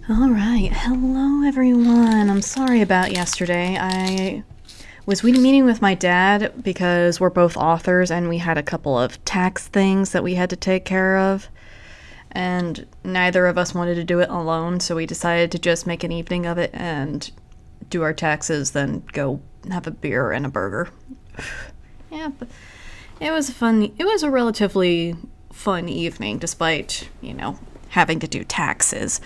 Alright, hello everyone. I'm sorry about yesterday. I was meeting with my dad because we're both authors and we had a couple of tax things that we had to take care of. And neither of us wanted to do it alone, so we decided to just make an evening of it and do our taxes, then go have a beer and a burger. Yeah, but it was a relatively fun evening, despite, having to do taxes.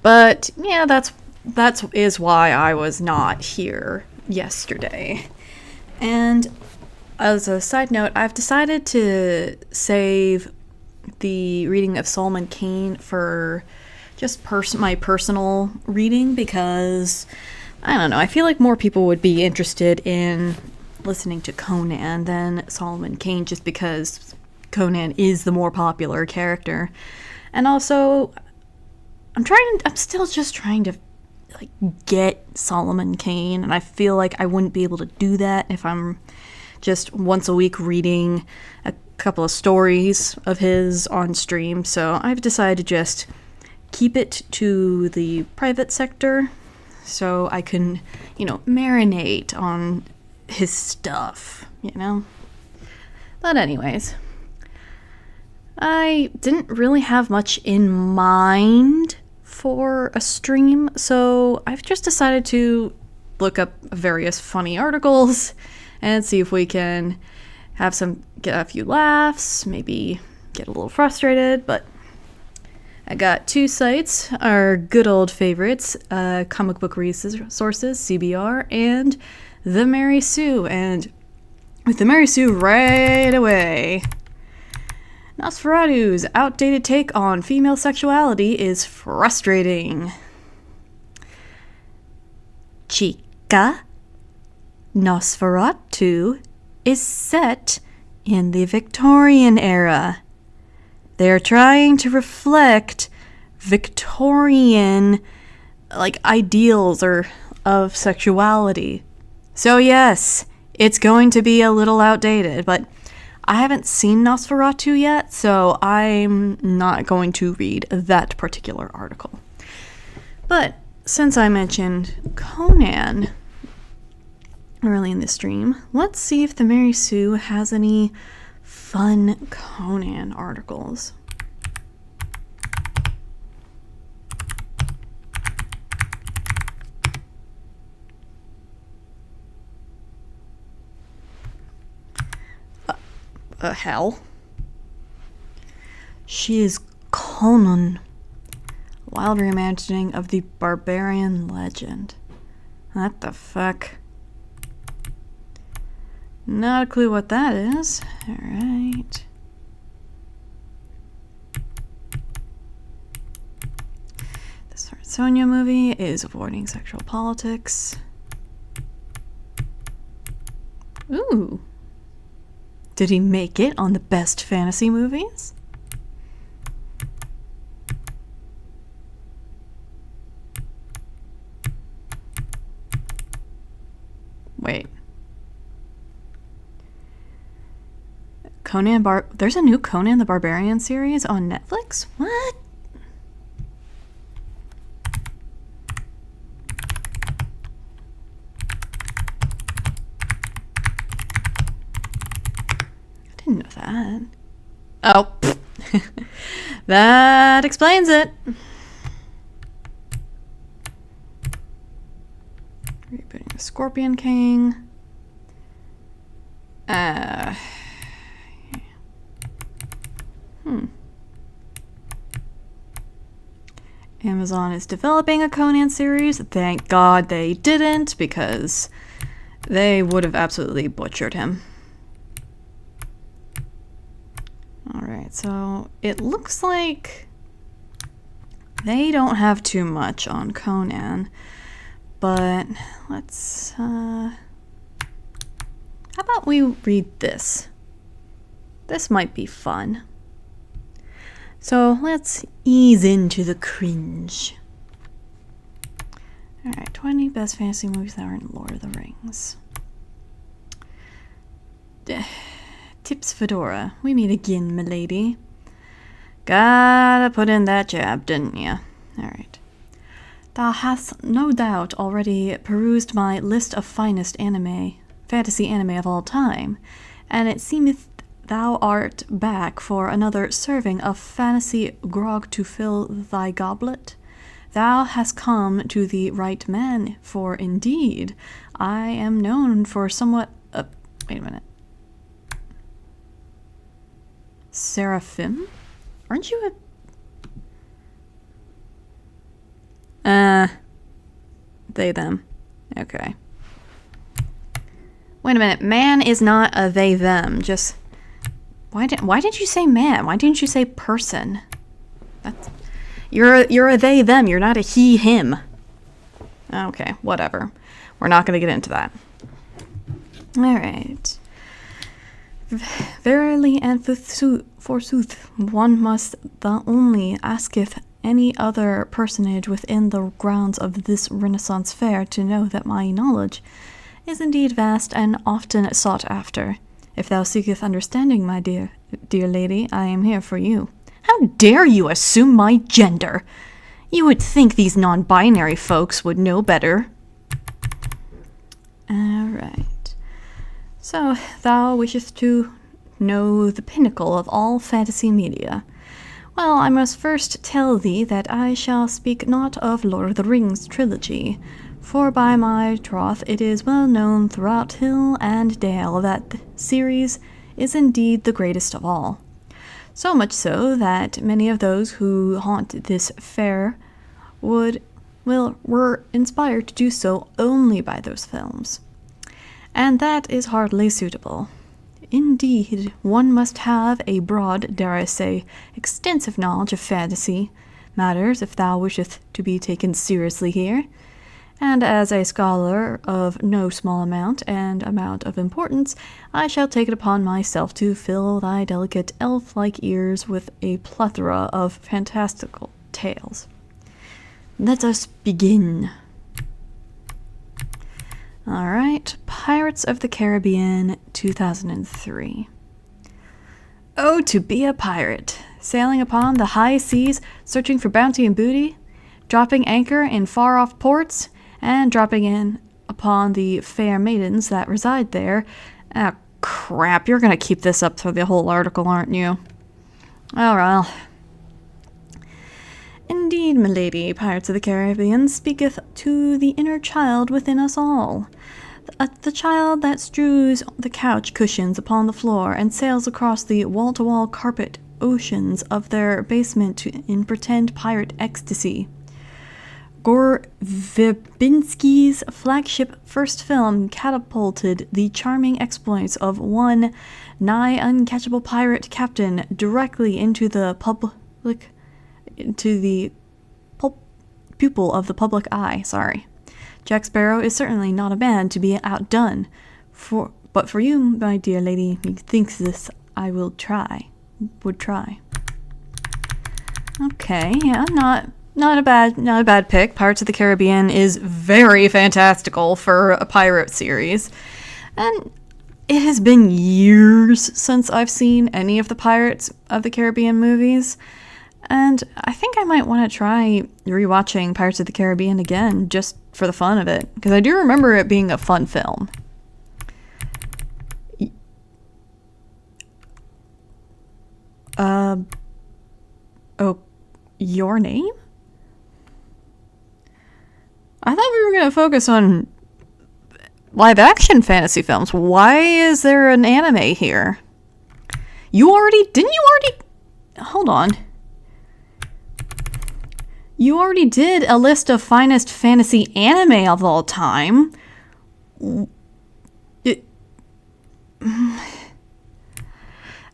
But yeah, that is why I was not here yesterday. And as a side note, I've decided to save the reading of Solomon Kane for just my personal reading, because I don't know, I feel like more people would be interested in listening to Conan than Solomon Kane, just because Conan is the more popular character. And also, I'm still just trying to get Solomon Kane, and I feel like I wouldn't be able to do that if I'm just once a week reading a couple of stories of his on stream. So I've decided to just keep it to the private sector so I can, marinate on his stuff, But anyways, I didn't really have much in mind for a stream, so I've just decided to look up various funny articles and see if we can get a few laughs, maybe get a little frustrated. But I got two sites, our good old favorites, comic book resources, CBR, and The Mary Sue. And with The Mary Sue right away, Nosferatu's outdated take on female sexuality is frustrating. Chica, Nosferatu is set in the Victorian era. They're trying to reflect Victorian, ideals of sexuality. So yes, it's going to be a little outdated, but I haven't seen Nosferatu yet, so I'm not going to read that particular article. But since I mentioned Conan early in the stream, let's see if the Mary Sue has any fun Conan articles. Hell? She is Conan, wild reimagining of the barbarian legend. What the fuck? Not a clue what that is. Alright. The Sonia movie is avoiding sexual politics. Ooh. Did he make it on the best fantasy movies? Wait. There's a new Conan the Barbarian series on Netflix? What? I didn't know that. Oh. That explains it. Rebooting the Scorpion King. Amazon is developing a Conan series. Thank God they didn't, because they would have absolutely butchered him. Alright, so it looks like they don't have too much on Conan, but let's, how about we read this? This might be fun. So let's ease into the cringe. Alright, 20 best fantasy movies that aren't Lord of the Rings. Tips Fedora. We meet again, milady. Gotta put in that jab, didn't ya? Alright. Thou hast no doubt already perused my list of finest fantasy anime of all time, and it seemeth thou art back for another serving of fantasy grog to fill thy goblet. Thou hast come to the right man, for indeed I am known for somewhat... wait a minute. Seraphim? Aren't you they, them. Okay. Wait a minute. Man is not a they, them. Just... Why didn't you say man? Why didn't you say person? You're a they, them. You're not a he, him. Okay, whatever. We're not going to get into that. Alright. Verily and forsooth, one must the only asketh any other personage within the grounds of this Renaissance fair to know that my knowledge is indeed vast and often sought after. If thou seeketh understanding, my dear lady, I am here for you. How dare you assume my gender? You would think these non-binary folks would know better. Alright. So, thou wishest to know the pinnacle of all fantasy media. Well, I must first tell thee that I shall speak not of Lord of the Rings trilogy, for by my troth it is well known throughout hill and dale that the series is indeed the greatest of all. So much so that many of those who haunt this fair were inspired to do so only by those films. And that is hardly suitable. Indeed, one must have a broad, dare I say, extensive knowledge of fantasy matters if thou wishest to be taken seriously here. And as a scholar of no small amount of importance, I shall take it upon myself to fill thy delicate elf-like ears with a plethora of fantastical tales. Let us begin. Alright, Pirates of the Caribbean, 2003. Oh, to be a pirate, sailing upon the high seas, searching for bounty and booty, dropping anchor in far-off ports, and dropping in upon the fair maidens that reside there. Ah, crap, you're gonna keep this up through the whole article, aren't you? Oh, well. Indeed, milady, Pirates of the Caribbean speaketh to the inner child within us all. The child that strews the couch cushions upon the floor and sails across the wall-to-wall carpet oceans of their basement in pretend pirate ecstasy. Gore Verbinski's flagship first film catapulted the charming exploits of one nigh uncatchable pirate captain directly into the pupil of the public eye. Jack Sparrow is certainly not a man to be outdone. But for you, my dear lady, methinks this I would try. Okay, yeah, not a bad pick. Pirates of the Caribbean is very fantastical for a pirate series. And it has been years since I've seen any of the Pirates of the Caribbean movies. And I think I might want to try rewatching Pirates of the Caribbean again, just for the fun of it. Because I do remember it being a fun film. Oh, your name? I thought we were going to focus on live-action fantasy films. Why is there an anime here? Hold on. You already did a list of finest fantasy anime of all time.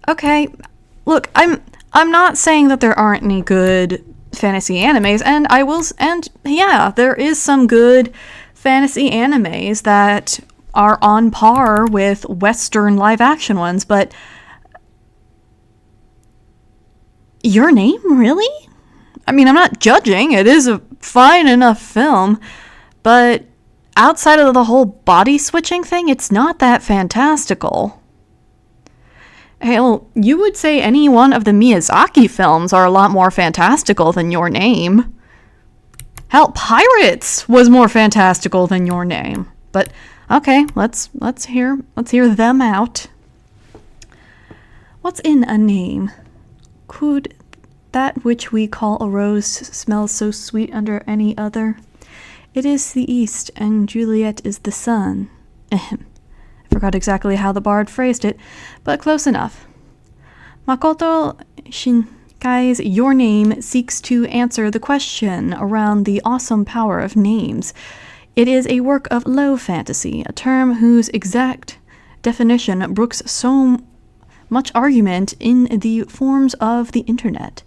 Okay, look, I'm not saying that there aren't any good fantasy animes, and yeah, there is some good fantasy animes that are on par with Western live-action ones, but Your Name, really? I mean, I'm not judging. It is a fine enough film, but outside of the whole body switching thing, it's not that fantastical. Hell, you would say any one of the Miyazaki films are a lot more fantastical than Your Name. Hell, pirates was more fantastical than your name. But okay, let's hear them out. What's in a name? Could that which we call a rose smell so sweet under any other? It is the east, and Juliet is the sun. Ahem. I forgot exactly how the bard phrased it, but close enough. Makoto Shinkai's Your Name seeks to answer the question around the awesome power of names. It is a work of low fantasy, a term whose exact definition brooks so much argument in the forms of the internet.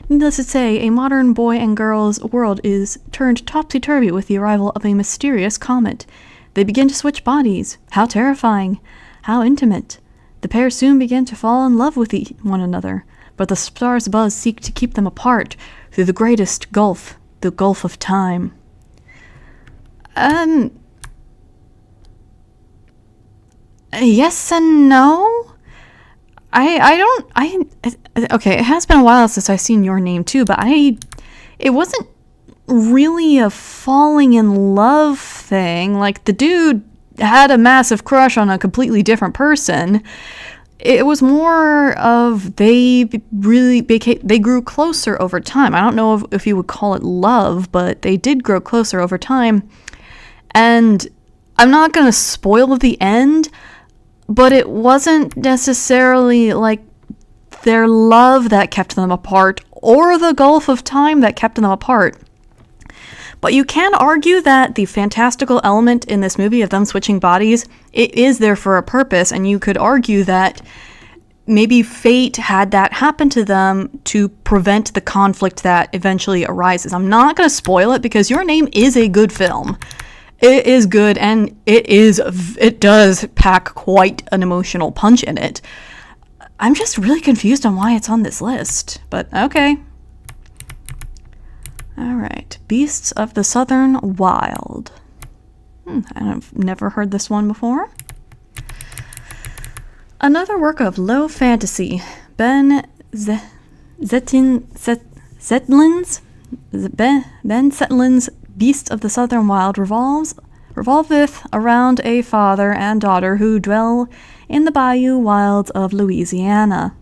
Needless to say, a modern boy and girl's world is turned topsy-turvy with the arrival of a mysterious comet. They begin to switch bodies. How terrifying. How intimate. The pair soon begin to fall in love with one another, but the stars above seek to keep them apart through the greatest gulf, the gulf of time. Yes and no? Okay, it has been a while since I've seen Your Name too, but it wasn't really a falling in love thing. Like, the dude had a massive crush on a completely different person. It was more of they grew closer over time. I don't know if you would call it love, but they did grow closer over time. And I'm not going to spoil the end, but it wasn't necessarily like their love that kept them apart or the gulf of time that kept them apart. But you can argue that the fantastical element in this movie of them switching bodies, it is there for a purpose, and you could argue that maybe fate had that happen to them to prevent the conflict that eventually arises. I'm not going to spoil it because Your Name is a good film. It is good, and it does pack quite an emotional punch in it. I'm just really confused on why it's on this list, but okay. Alright, Beasts of the Southern Wild. I've never heard this one before. Another work of low fantasy, Ben Zetlin's Beasts of the Southern Wild revolveth around a father and daughter who dwell in the bayou wilds of Louisiana.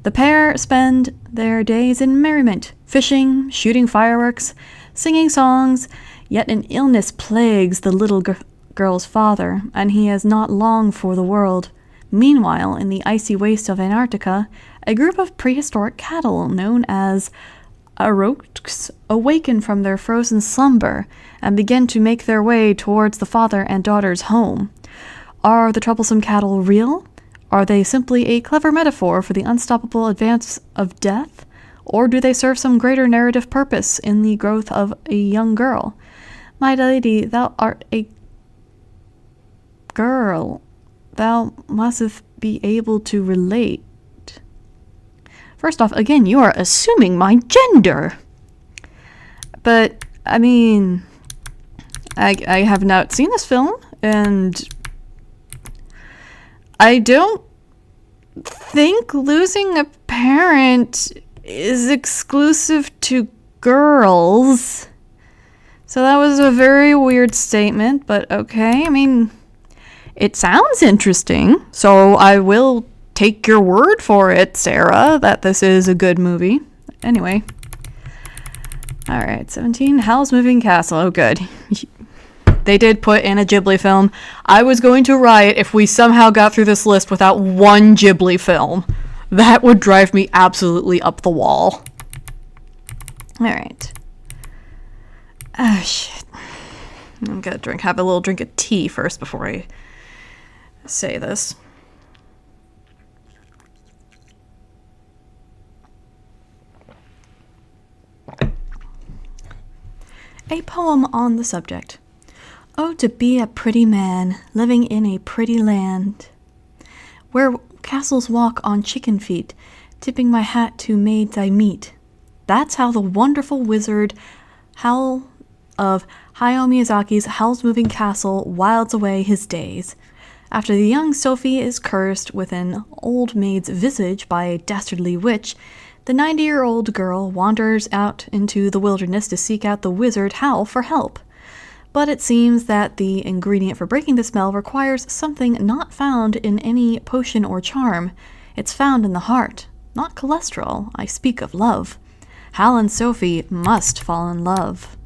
The pair spend their days in merriment, fishing, shooting fireworks, singing songs, yet an illness plagues the little girl's father, and he is not long for the world. Meanwhile, in the icy waste of Antarctica, a group of prehistoric cattle known as Aroks awaken from their frozen slumber and begin to make their way towards the father and daughter's home. Are the troublesome cattle real? Are they simply a clever metaphor for the unstoppable advance of death? Or do they serve some greater narrative purpose in the growth of a young girl? My lady, thou art a girl. Thou mustst be able to relate. First off, again, you are assuming my gender. But, I mean, I have not seen this film, and I don't think losing a parent is exclusive to girls. So that was a very weird statement, but okay. I mean, it sounds interesting, so I will take your word for it, Sarah, that this is a good movie. Anyway. Alright, 17. Howl's Moving Castle. Oh, good. They did put in a Ghibli film. I was going to riot if we somehow got through this list without one Ghibli film. That would drive me absolutely up the wall. Alright. Ah, shit. I'm gonna have a little drink of tea first before I say this. A poem on the subject. Oh, to be a pretty man, living in a pretty land, where castles walk on chicken feet, tipping my hat to maids I meet. That's how the wonderful wizard Howl of Hayao Miyazaki's Howl's Moving Castle wilds away his days. After the young Sophie is cursed with an old maid's visage by a dastardly witch, The 90-year-old girl wanders out into the wilderness to seek out the wizard Hal for help. But it seems that the ingredient for breaking the spell requires something not found in any potion or charm. It's found in the heart, not cholesterol. I speak of love. Hal and Sophie must fall in love.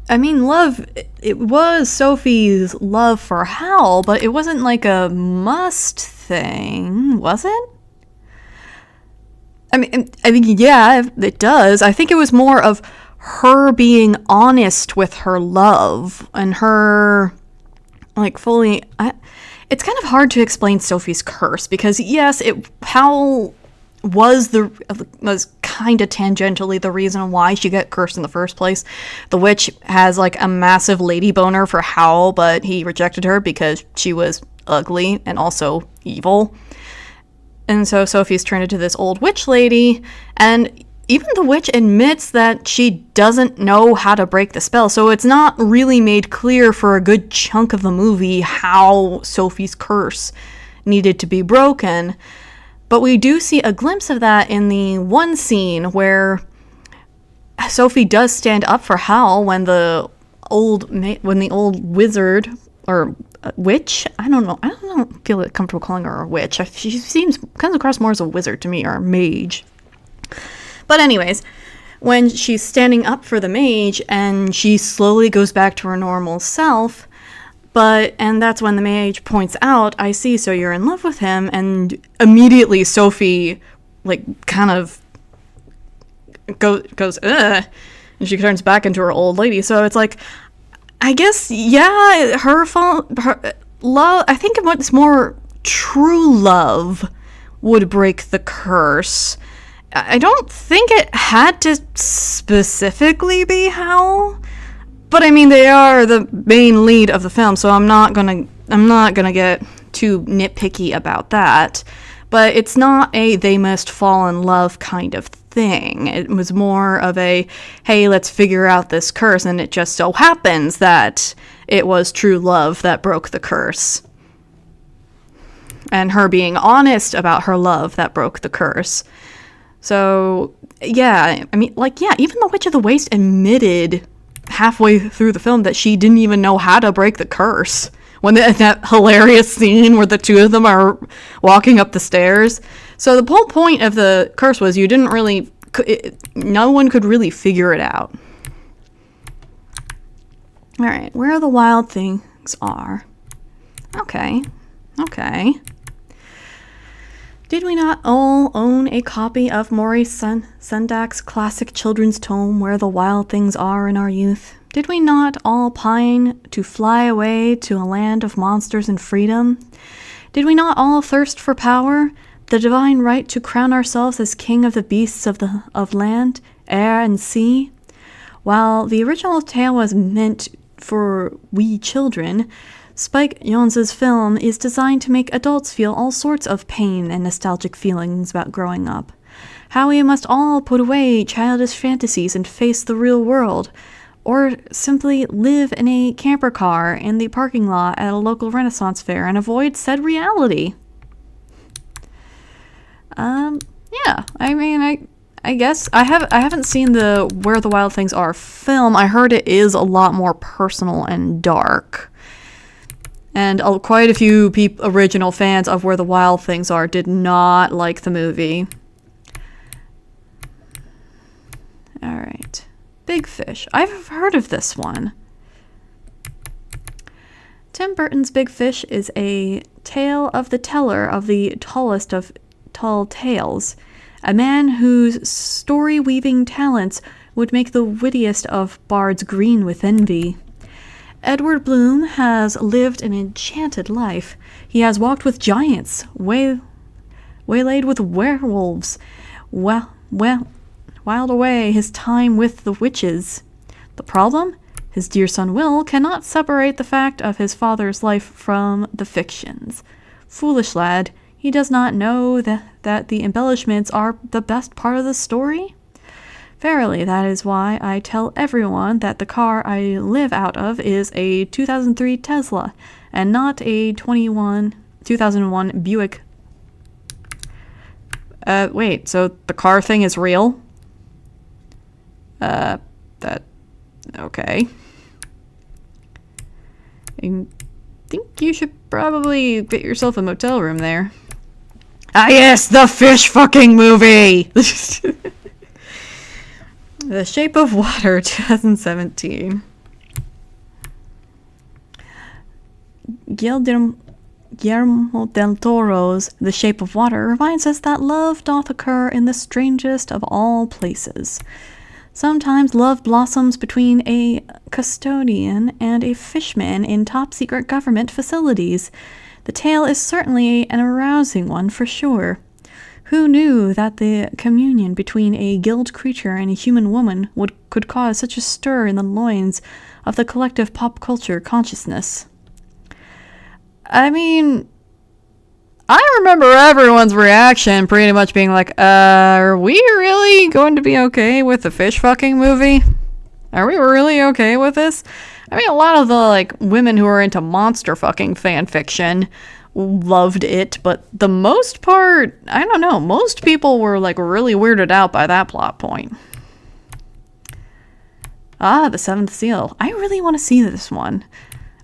I mean, love, it was Sophie's love for Hal, but it wasn't like a must thing, was it? I mean, yeah, it does. I think it was more of her being honest with her love and her, like, fully... it's kind of hard to explain Sophie's curse because, yes, Hal was kind of tangentially the reason why she got cursed in the first place. The witch has, like, a massive lady boner for Hal, but he rejected her because she was ugly and also evil. And so Sophie's turned into this old witch lady, and even the witch admits that she doesn't know how to break the spell, so it's not really made clear for a good chunk of the movie how Sophie's curse needed to be broken. But we do see a glimpse of that in the one scene where Sophie does stand up for Hal when the old wizard or witch, I don't feel comfortable calling her a witch. She comes across more as a wizard to me, or a mage. But anyways, when she's standing up for the mage and she slowly goes back to her normal self, and that's when the mage points out, I see, so you're in love with him, and immediately Sophie, like, kind of goes, ugh, and she turns back into her old lady. So it's like, I guess, yeah, her love, I think what's more true love would break the curse. I don't think it had to specifically be Hal, but I mean, they are the main lead of the film, so I'm not gonna get too nitpicky about that. But it's not a they must fall in love kind of thing. It was more of a, hey, let's figure out this curse, and it just so happens that it was true love that broke the curse. And her being honest about her love that broke the curse. So, yeah, I mean, like, yeah, even the Witch of the Waste admitted halfway through the film that she didn't even know how to break the curse. When that hilarious scene where the two of them are walking up the stairs. So the whole point of the curse was no one could really figure it out. All right, where the wild things are. Okay. Did we not all own a copy of Maurice Sendak's classic children's tome, Where the Wild Things Are, in our youth? Did we not all pine to fly away to a land of monsters and freedom? Did we not all thirst for power, the divine right to crown ourselves as king of the beasts of land, air, and sea? While the original tale was meant for wee children, Spike Jonze's film is designed to make adults feel all sorts of pain and nostalgic feelings about growing up. How we must all put away childish fantasies and face the real world, or simply live in a camper car in the parking lot at a local Renaissance fair and avoid said reality. Yeah, I mean, I guess I haven't seen the Where the Wild Things Are film. I heard it is a lot more personal and dark. And quite a few original fans of Where the Wild Things Are did not like the movie. Alright. Big Fish. I've heard of this one. Tim Burton's Big Fish is a tale of the teller of the tallest of tall tales. A man whose story-weaving talents would make the wittiest of bards green with envy. Edward Bloom has lived an enchanted life. He has walked with giants, waylaid with werewolves, whiled away his time with the witches. The problem? His dear son Will cannot separate the fact of his father's life from the fictions. Foolish lad, he does not know that the embellishments are the best part of the story? Verily, that is why I tell everyone that the car I live out of is a 2003 Tesla, and not a 2001 Buick. Wait, so the car thing is real? Okay. I think you should probably get yourself a motel room there. Ah, yes, the fish fucking movie! The Shape of Water, 2017. Guillermo del Toro's The Shape of Water reminds us that love doth occur in the strangest of all places. Sometimes love blossoms between a custodian and a fishman in top-secret government facilities. The tale is certainly an arousing one for sure. Who knew that the communion between a guild creature and a human woman could cause such a stir in the loins of the collective pop culture consciousness? I mean, I remember everyone's reaction pretty much being like, are we really going to be okay with the fish fucking movie? Are we really okay with this? I mean, a lot of the, women who are into monster fucking fan fiction loved it, but the most part, I don't know, most people were, really weirded out by that plot point. Ah, The Seventh Seal. I really want to see this one.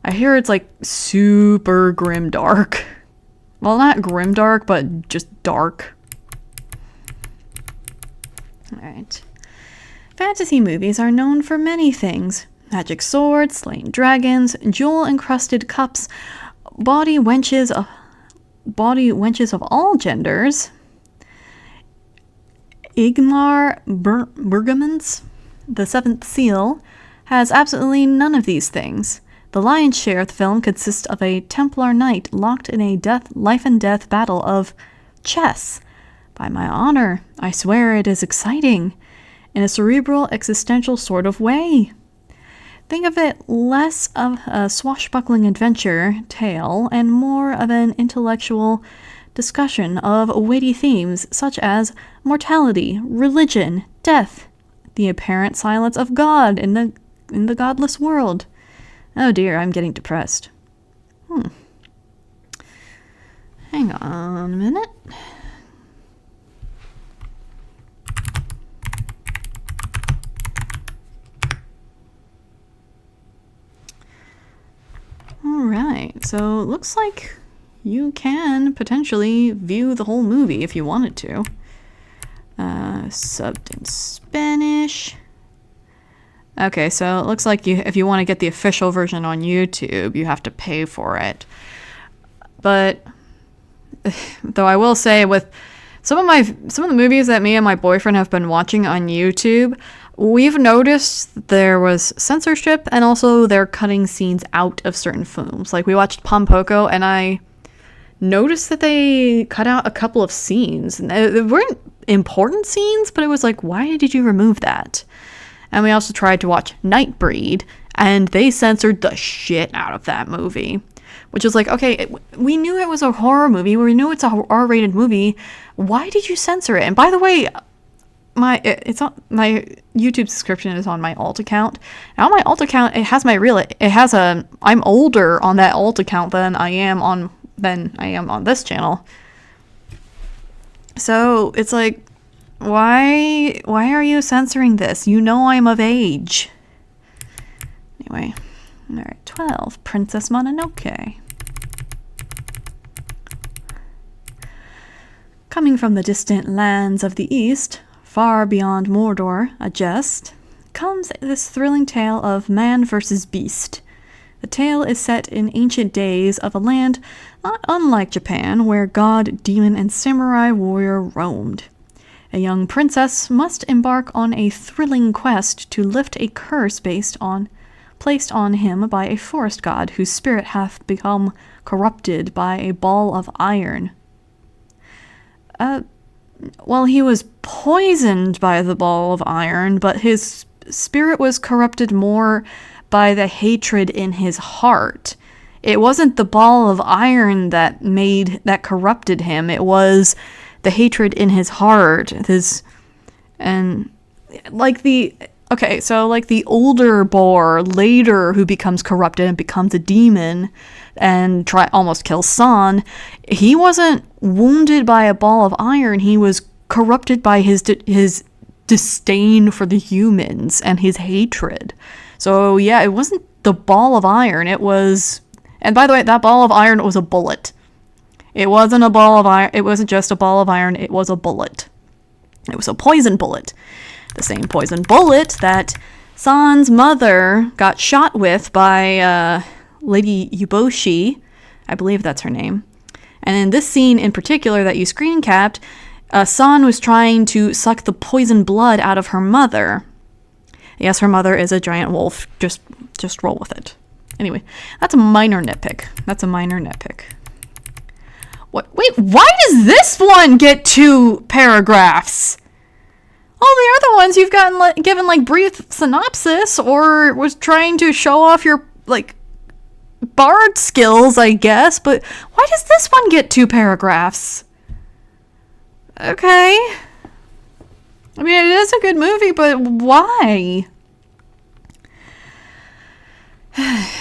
I hear it's, super grimdark. Well, not grimdark, but just dark. Alright. Fantasy movies are known for many things. Magic swords, slain dragons, jewel-encrusted cups, body wenches of all genders. Ingmar Bergman's The Seventh Seal has absolutely none of these things. The lion's share of the film consists of a Templar knight locked in a life and death battle of chess. By my honor, I swear it is exciting, in a cerebral, existential sort of way. Think of it less of a swashbuckling adventure tale and more of an intellectual discussion of weighty themes such as mortality, religion, death, the apparent silence of God in the godless world. Oh dear, I'm getting depressed. Hang on a minute. Alright, so it looks like you can potentially view the whole movie if you wanted to. Subbed in Spanish. Okay, so it looks like if you want to get the official version on YouTube, you have to pay for it. But though I will say, with some of the movies that me and my boyfriend have been watching on YouTube, we've noticed there was censorship and also they're cutting scenes out of certain films. Like we watched Pompoko and I noticed that they cut out a couple of scenes. They weren't important scenes, but it was like, why did you remove that? And we also tried to watch Nightbreed, and they censored the shit out of that movie. Which is like, okay, we knew it was a horror movie. We knew it's a R-rated movie. Why did you censor it? And by the way, my YouTube subscription is on my alt account. And on my alt account, I'm older on that alt account than I am on this channel. So it's like, why are you censoring this? You know I'm of age. Anyway, all right, 12, Princess Mononoke. Coming from the distant lands of the east, far beyond Mordor, a jest, comes this thrilling tale of man versus beast. The tale is set in ancient days of a land not unlike Japan, where god, demon, and samurai warrior roamed. A young princess must embark on a thrilling quest to lift a curse placed on him by a forest god whose spirit hath become corrupted by a ball of iron. Well, he was poisoned by the ball of iron, but his spirit was corrupted more by the hatred in his heart. It wasn't the ball of iron that corrupted him. It was the hatred in his heart. Okay, so like the older boar later who becomes corrupted and becomes a demon and almost kills San, he wasn't wounded by a ball of iron. He was corrupted by his disdain for the humans and his hatred. So yeah, it wasn't the ball of iron. It was, and by the way, that ball of iron was a bullet. It wasn't a ball of iron. It wasn't just a ball of iron. It was a bullet. It was a poison bullet. The same poison bullet that San's mother got shot with by Lady Yuboshi. I believe that's her name. And in this scene in particular that you screen capped, San was trying to suck the poison blood out of her mother. Yes, her mother is a giant wolf. Just roll with it. Anyway, that's a minor nitpick. What? Wait, why does this one get 2 paragraphs? All the other ones you've gotten given like brief synopsis or was trying to show off your like bard skills, I guess, but why does this one get 2 paragraphs? Okay. I mean, it is a good movie, but why?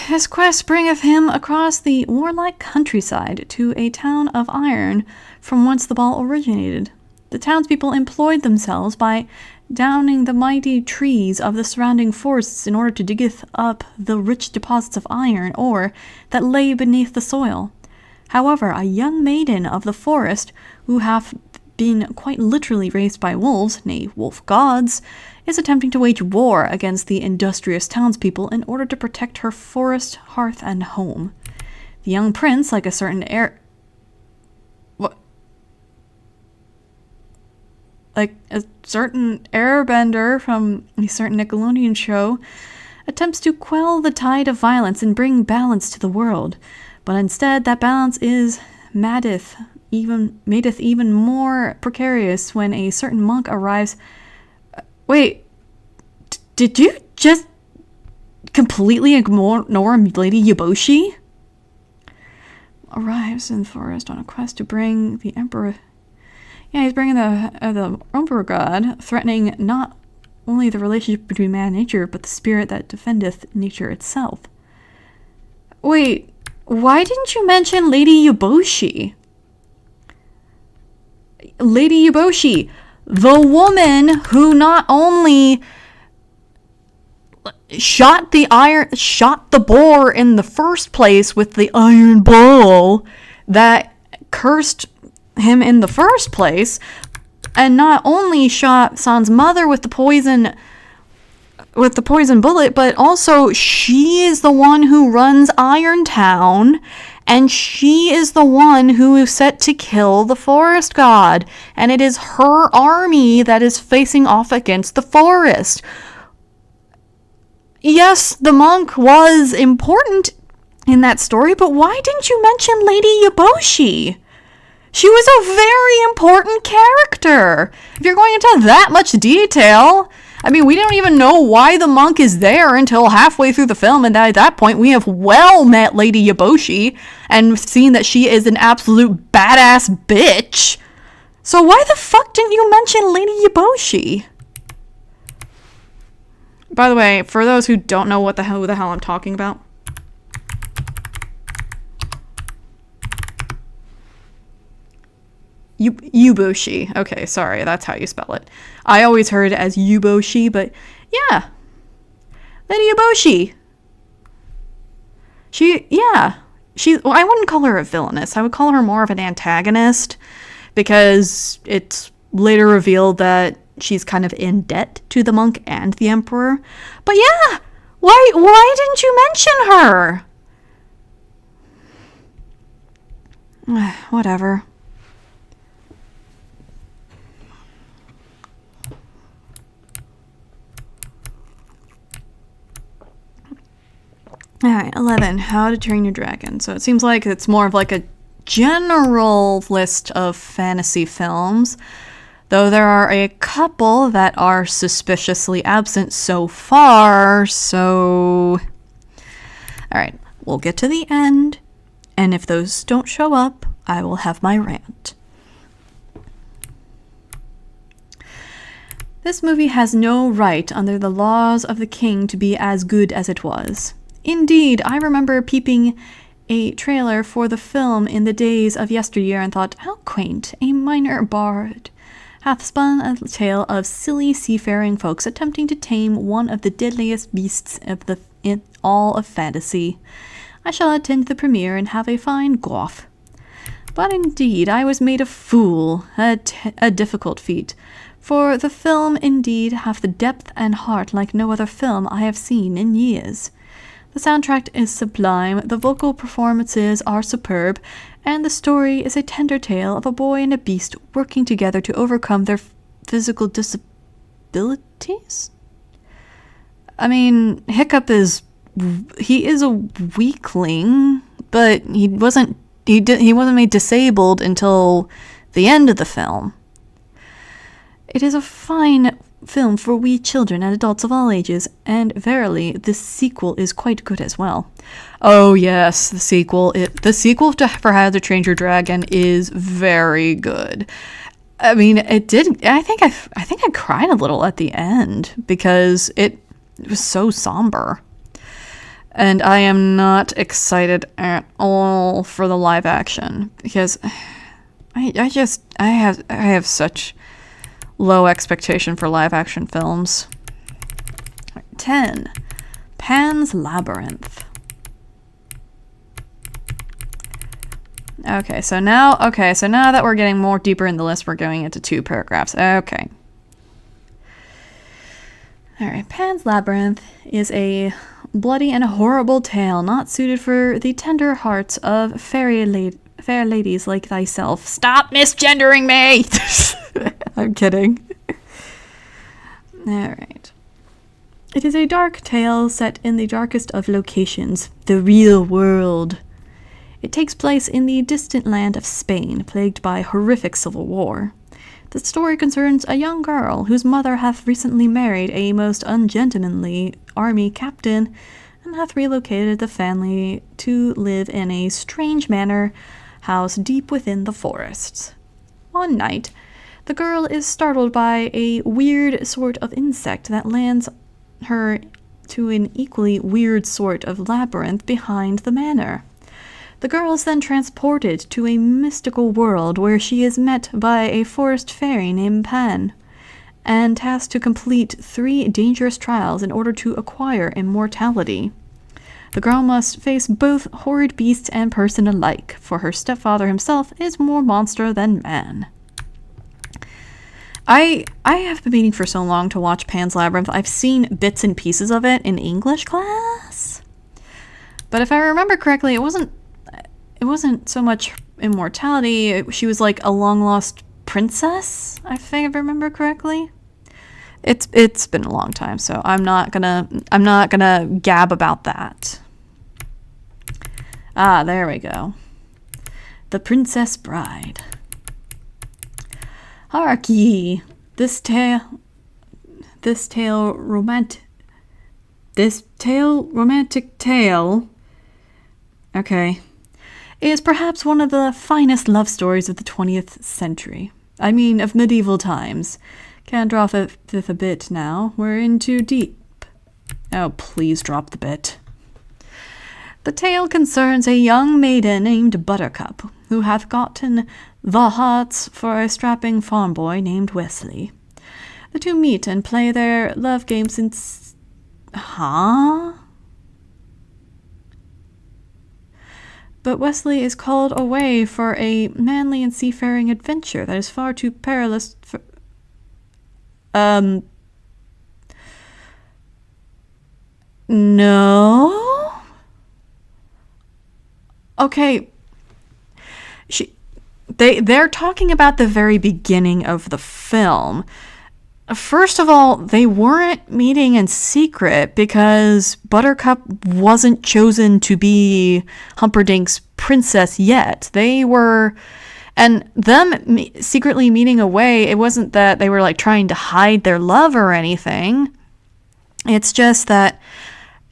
His quest bringeth him across the warlike countryside to a town of iron from whence the ball originated. The townspeople employed themselves by downing the mighty trees of the surrounding forests in order to diggeth up the rich deposits of iron ore that lay beneath the soil. However, a young maiden of the forest, who hath been quite literally raised by wolves, nay, wolf gods, is attempting to wage war against the industrious townspeople in order to protect her forest, hearth, and home. The young prince, like a certain like a certain airbender from a certain Nickelodeon show, attempts to quell the tide of violence and bring balance to the world. But instead, that balance madeth even more precarious when a certain monk arrives. Wait, did you just completely ignore Lady Yuboshi? Arrives in the forest on a quest to bring the emperor. Yeah, he's bringing the Emperor God, threatening not only the relationship between man and nature, but the spirit that defendeth nature itself. Wait, why didn't you mention Lady Yuboshi? Lady Yuboshi, the woman who not only shot the boar in the first place with the iron ball that cursed him in the first place, and not only shot San's mother with the poison bullet, but also she is the one who runs Iron Town, and she is the one who is set to kill the forest god, and it is her army that is facing off against the forest. Yes, the monk was important in that story, but why didn't you mention Lady Yuboshi? She was a very important character. If you're going into that much detail, I mean, we don't even know why the monk is there until halfway through the film, and at that point, we have well met Lady Yuboshi and seen that she is an absolute badass bitch. So why the fuck didn't you mention Lady Yuboshi? By the way, for those who don't know who the hell I'm talking about, Yuboshi. Okay, sorry, that's how you spell it. I always heard it as Yuboshi, but yeah. Lady Yuboshi. Well, I wouldn't call her a villainess. I would call her more of an antagonist, because it's later revealed that she's kind of in debt to the monk and the emperor. But yeah, why didn't you mention her? Whatever. Alright, 11. How to Train Your Dragon. So it seems like it's more of like a general list of fantasy films, though there are a couple that are suspiciously absent so far, so... Alright, we'll get to the end, and if those don't show up, I will have my rant. This movie has no right under the laws of the king to be as good as it was. Indeed, I remember peeping a trailer for the film in the days of yesteryear and thought, how quaint, a minor bard hath spun a tale of silly seafaring folks attempting to tame one of the deadliest beasts in all of fantasy. I shall attend the premiere and have a fine quaff. But indeed, I was made a fool, a difficult feat, for the film indeed hath the depth and heart like no other film I have seen in years. The soundtrack is sublime, the vocal performances are superb, and the story is a tender tale of a boy and a beast working together to overcome their physical disabilities? I mean, Hiccup he is a weakling, but he wasn't made disabled until the end of the film. It is a fine film for wee children and adults of all ages, and verily, the sequel is quite good as well. Oh yes, the sequel. For How to Train Your Dragon is very good. I mean, it did. I think I cried a little at the end because it was so somber, and I am not excited at all for the live action because I have such low expectation for live action films. 10. Pan's Labyrinth. Okay, so now that we're getting more deeper in the list, we're going into 2 paragraphs. Okay. Alright, Pan's Labyrinth is a bloody and horrible tale not suited for the tender hearts of fair ladies like thyself. Stop misgendering me! I'm kidding. Alright. It is a dark tale set in the darkest of locations, the real world. It takes place in the distant land of Spain, plagued by horrific civil war. The story concerns a young girl whose mother hath recently married a most ungentlemanly army captain, and hath relocated the family to live in a strange manor house deep within the forests. One night, the girl is startled by a weird sort of insect that lands her to an equally weird sort of labyrinth behind the manor. The girl is then transported to a mystical world where she is met by a forest fairy named Pan, and has to complete 3 dangerous trials in order to acquire immortality. The girl must face both horrid beast and person alike, for her stepfather himself is more monster than man. I have been meaning for so long to watch Pan's Labyrinth. I've seen bits and pieces of it in English class. But if I remember correctly, it wasn't so much immortality. She was like a long-lost princess, I think I remember correctly. It's been a long time, so I'm not gonna gab about that. Ah, there we go. The Princess Bride. Hark ye, this tale romantic tale, okay, is perhaps one of the finest love stories of the 20th century. I mean, of medieval times. Can't draw fifth a bit now. We're in too deep. Oh, please drop the bit. The tale concerns a young maiden named Buttercup, who hath gotten the hearts for a strapping farm boy named Wesley. The two meet and play their love game since... Huh? But Wesley is called away for a manly and seafaring adventure that is far too perilous for... No? Okay. They're talking about the very beginning of the film. First of all, they weren't meeting in secret because Buttercup wasn't chosen to be Humperdinck's princess yet. They were... And them secretly meeting away, it wasn't that they were like trying to hide their love or anything. It's just that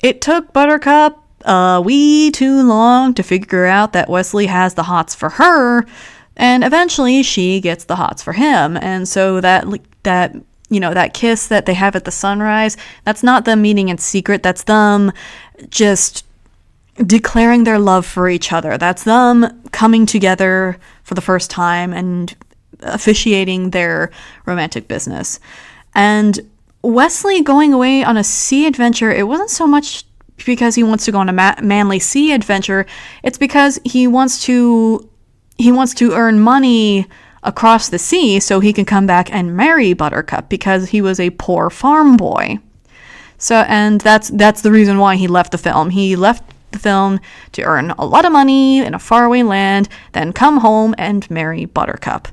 it took Buttercup a wee too long to figure out that Wesley has the hots for her, and eventually she gets the hots for him. And so that that kiss that they have at the sunrise, that's not them meeting in secret. That's them just declaring their love for each other. That's them coming together for the first time and officiating their romantic business. And Wesley going away on a sea adventure, it wasn't so much because he wants to go on a manly sea adventure. It's because he wants to earn money across the sea so he can come back and marry Buttercup, because he was a poor farm boy. So, and that's the reason why he left the film. He left the film to earn a lot of money in a faraway land, then come home and marry Buttercup.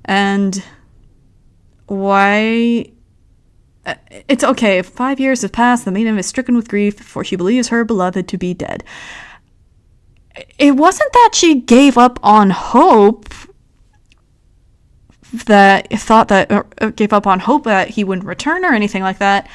And why? It's okay. 5 years have passed. The maiden is stricken with grief, for she believes her beloved to be dead. It wasn't that she gave up on hope, gave up on hope that he wouldn't return or anything like that.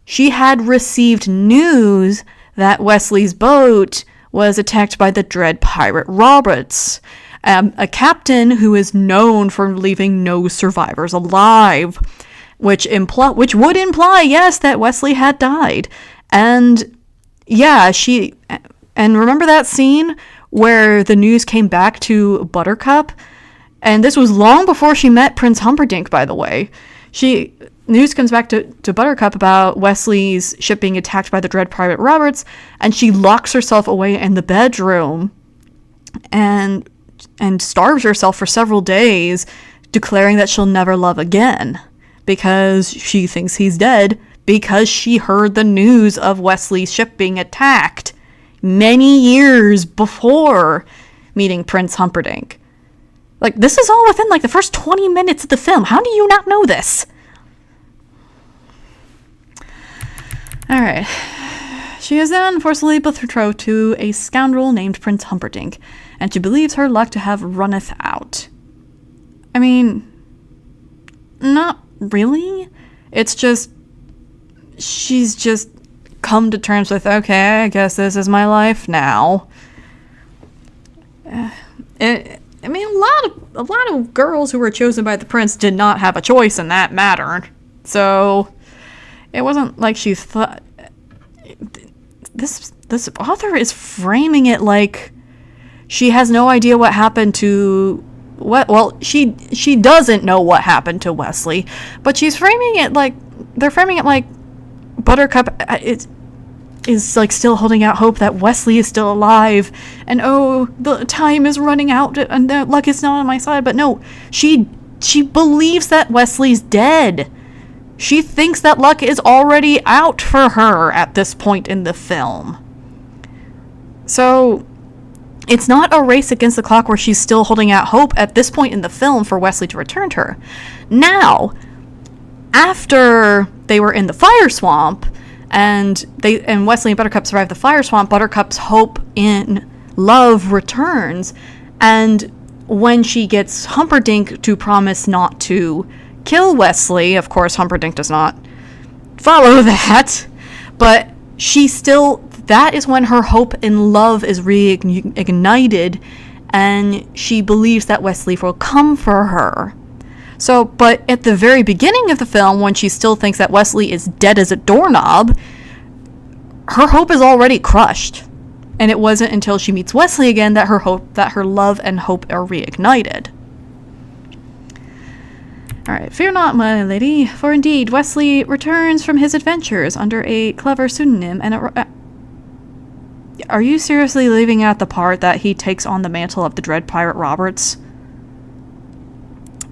She had received news that Wesley's boat was attacked by the dread pirate Roberts, a captain who is known for leaving no survivors alive, which would imply, yes, that Wesley had died. And yeah, and remember that scene where the news came back to Buttercup? And this was long before she met Prince Humperdinck, by the way. News comes back to Buttercup about Wesley's ship being attacked by the dread pirate Roberts, and she locks herself away in the bedroom and starves herself for several days, declaring that she'll never love again because she thinks he's dead, because she heard the news of Wesley's ship being attacked many years before meeting Prince Humperdinck. Like, this is all within, the first 20 minutes of the film. How do you not know this? Alright. She is then forcibly betrothed to a scoundrel named Prince Humperdinck, and she believes her luck to have runneth out. I mean, not really. It's just, she's just come to terms with, okay, I guess this is my life now. I mean, a lot of girls who were chosen by the prince did not have a choice in that matter. So it wasn't like she thought. This author is framing it like she has no idea what happened to she doesn't know what happened to Wesley, but she's framing it like Buttercup is like still holding out hope that Wesley is still alive, and the time is running out and the luck is not on my side. But no, she believes that Wesley's dead. She thinks that luck is already out for her at this point in the film. So it's not a race against the clock where she's still holding out hope at this point in the film for Wesley to return to her. Now, after they were in the fire swamp, and Wesley and Buttercup survive the fire swamp, Buttercup's hope in love returns, and when she gets Humperdinck to promise not to kill Wesley, of course Humperdinck does not follow that, but that is when her hope in love is reignited, and she believes that Wesley will come for her. So, but at the very beginning of the film, when she still thinks that Wesley is dead as a doorknob, her hope is already crushed. And it wasn't until she meets Wesley again that her love and hope are reignited. Alright, fear not, my lady, for indeed Wesley returns from his adventures under a clever pseudonym, and are you seriously leaving out the part that he takes on the mantle of the dread pirate Roberts?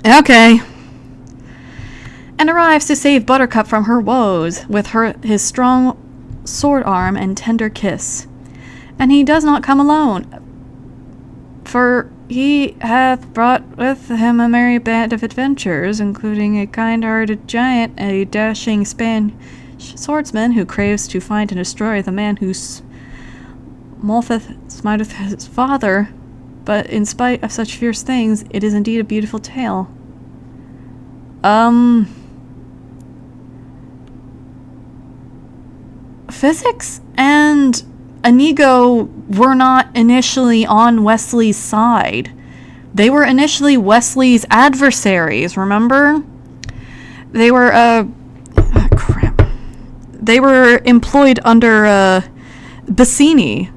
Okay. And arrives to save Buttercup from her woes with his strong sword arm and tender kiss. And he does not come alone, for he hath brought with him a merry band of adventurers, including a kind-hearted giant, a dashing swordsman who craves to find and destroy the man who smiteth his father. But in spite of such fierce things, it is indeed a beautiful tale. Physics and Inigo were not initially on Wesley's side. They were initially Wesley's adversaries, remember? They were, crap. They were employed under, Bassini.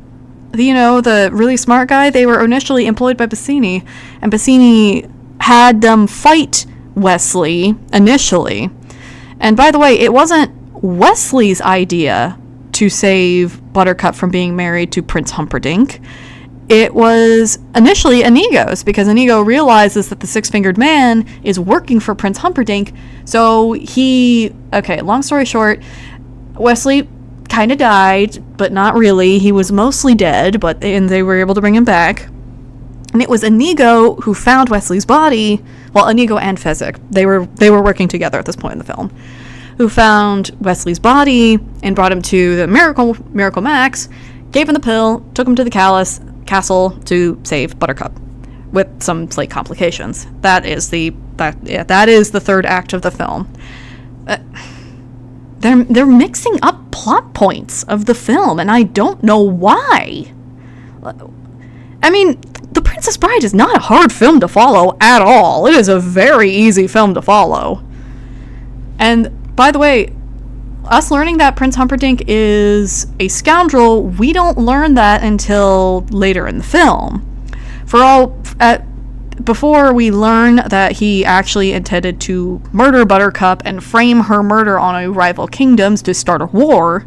You know, the really smart guy? They were initially employed by Bassini, and Bassini had them fight Wesley initially. And by the way, it wasn't Wesley's idea to save Buttercup from being married to Prince Humperdinck. It was initially Inigo's, because Inigo realizes that the six-fingered man is working for Prince Humperdinck. So long story short, Wesley kind of died, but not really. He was mostly dead, and they were able to bring him back. And it was Inigo who found Wesley's body. Well, Inigo and Fezzik. They were working together at this point in the film. Who found Wesley's body and brought him to the Miracle Max, gave him the pill, took him to the castle to save Buttercup, with some slight complications. That is the third act of the film. They're mixing up plot points of the film, and I don't know why. I mean, The Princess Bride is not a hard film to follow at all. It is a very easy film to follow. And by the way, us learning that Prince Humperdinck is a scoundrel, we don't learn that until later in the film. Before we learn that he actually intended to murder Buttercup and frame her murder on a rival kingdoms to start a war,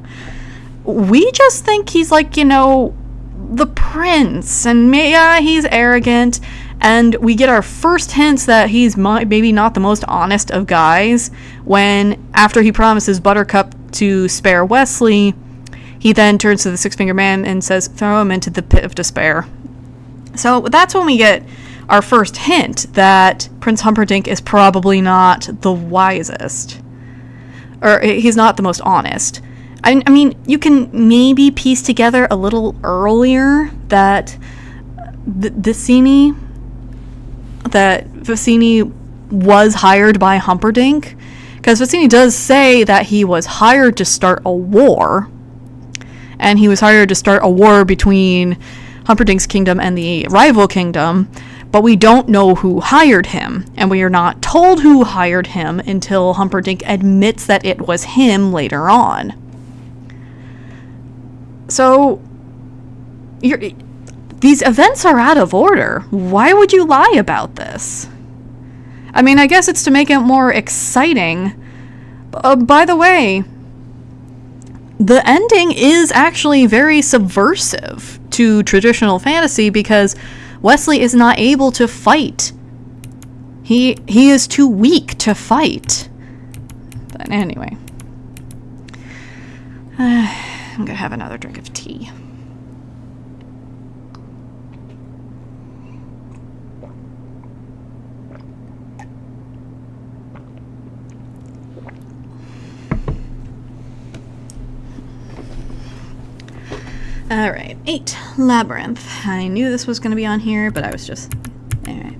we just think he's like, the prince, and he's arrogant, and we get our first hints that he's maybe not the most honest of guys when, after he promises Buttercup to spare Wesley, he then turns to the six-fingered man and says, throw him into the pit of despair. So that's when we get our first hint that Prince Humperdinck is probably not the wisest, or he's not the most honest. I mean, you can maybe piece together a little earlier that Bassini was hired by Humperdinck, because Bassini does say that he was hired to start a war, and he was hired to start a war between Humperdinck's kingdom and the rival kingdom, but we don't know who hired him, and we are not told who hired him until Humperdinck admits that it was him later on. So, these events are out of order. Why would you lie about this? I mean, I guess it's to make it more exciting. By the way, the ending is actually very subversive to traditional fantasy, because Wesley is not able to fight. He is too weak to fight. But anyway. I'm gonna have another drink of tea. Alright, 8, Labyrinth. I knew this was gonna be on here, but I was just... Alright.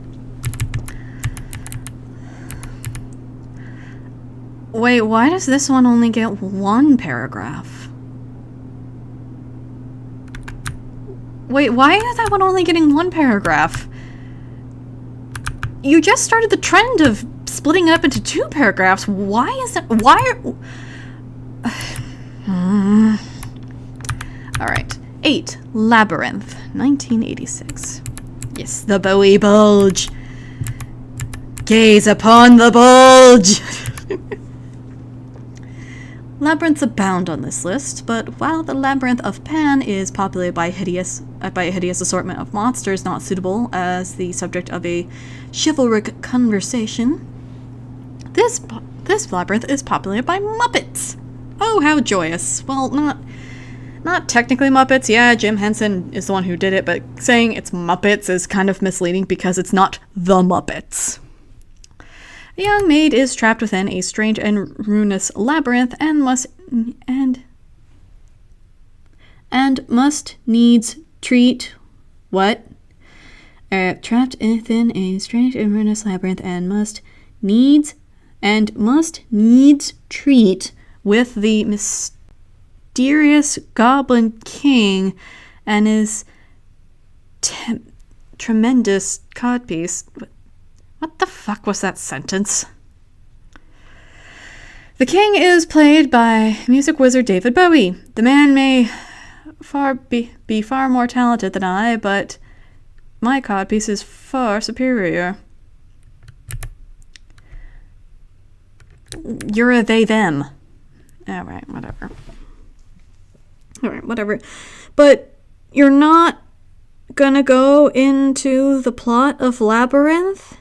Wait, why does this one only get one paragraph? Wait, why is that one only getting one paragraph? You just started the trend of splitting it up into 2 paragraphs. Why is it... Why are... Alright. 8. Labyrinth. 1986. Yes, the Bowie Bulge. Gaze upon the bulge! Labyrinths abound on this list, but while the Labyrinth of Pan is populated by a hideous assortment of monsters not suitable as the subject of a chivalric conversation, this labyrinth is populated by Muppets. Oh, how joyous. Well, not technically Muppets. Yeah, Jim Henson is the one who did it, but saying it's Muppets is kind of misleading because it's not the Muppets. The young maid is trapped within a strange and ruinous labyrinth and must needs treat what? Trapped within a strange and ruinous labyrinth and must needs treat with the mysterious Goblin King and his tremendous codpiece. What the fuck was that sentence? The king is played by music wizard David Bowie. The man may be far more talented than I, but my codpiece is far superior. You're a they-them. Alright, whatever. Alright, whatever. But you're not gonna go into the plot of Labyrinth?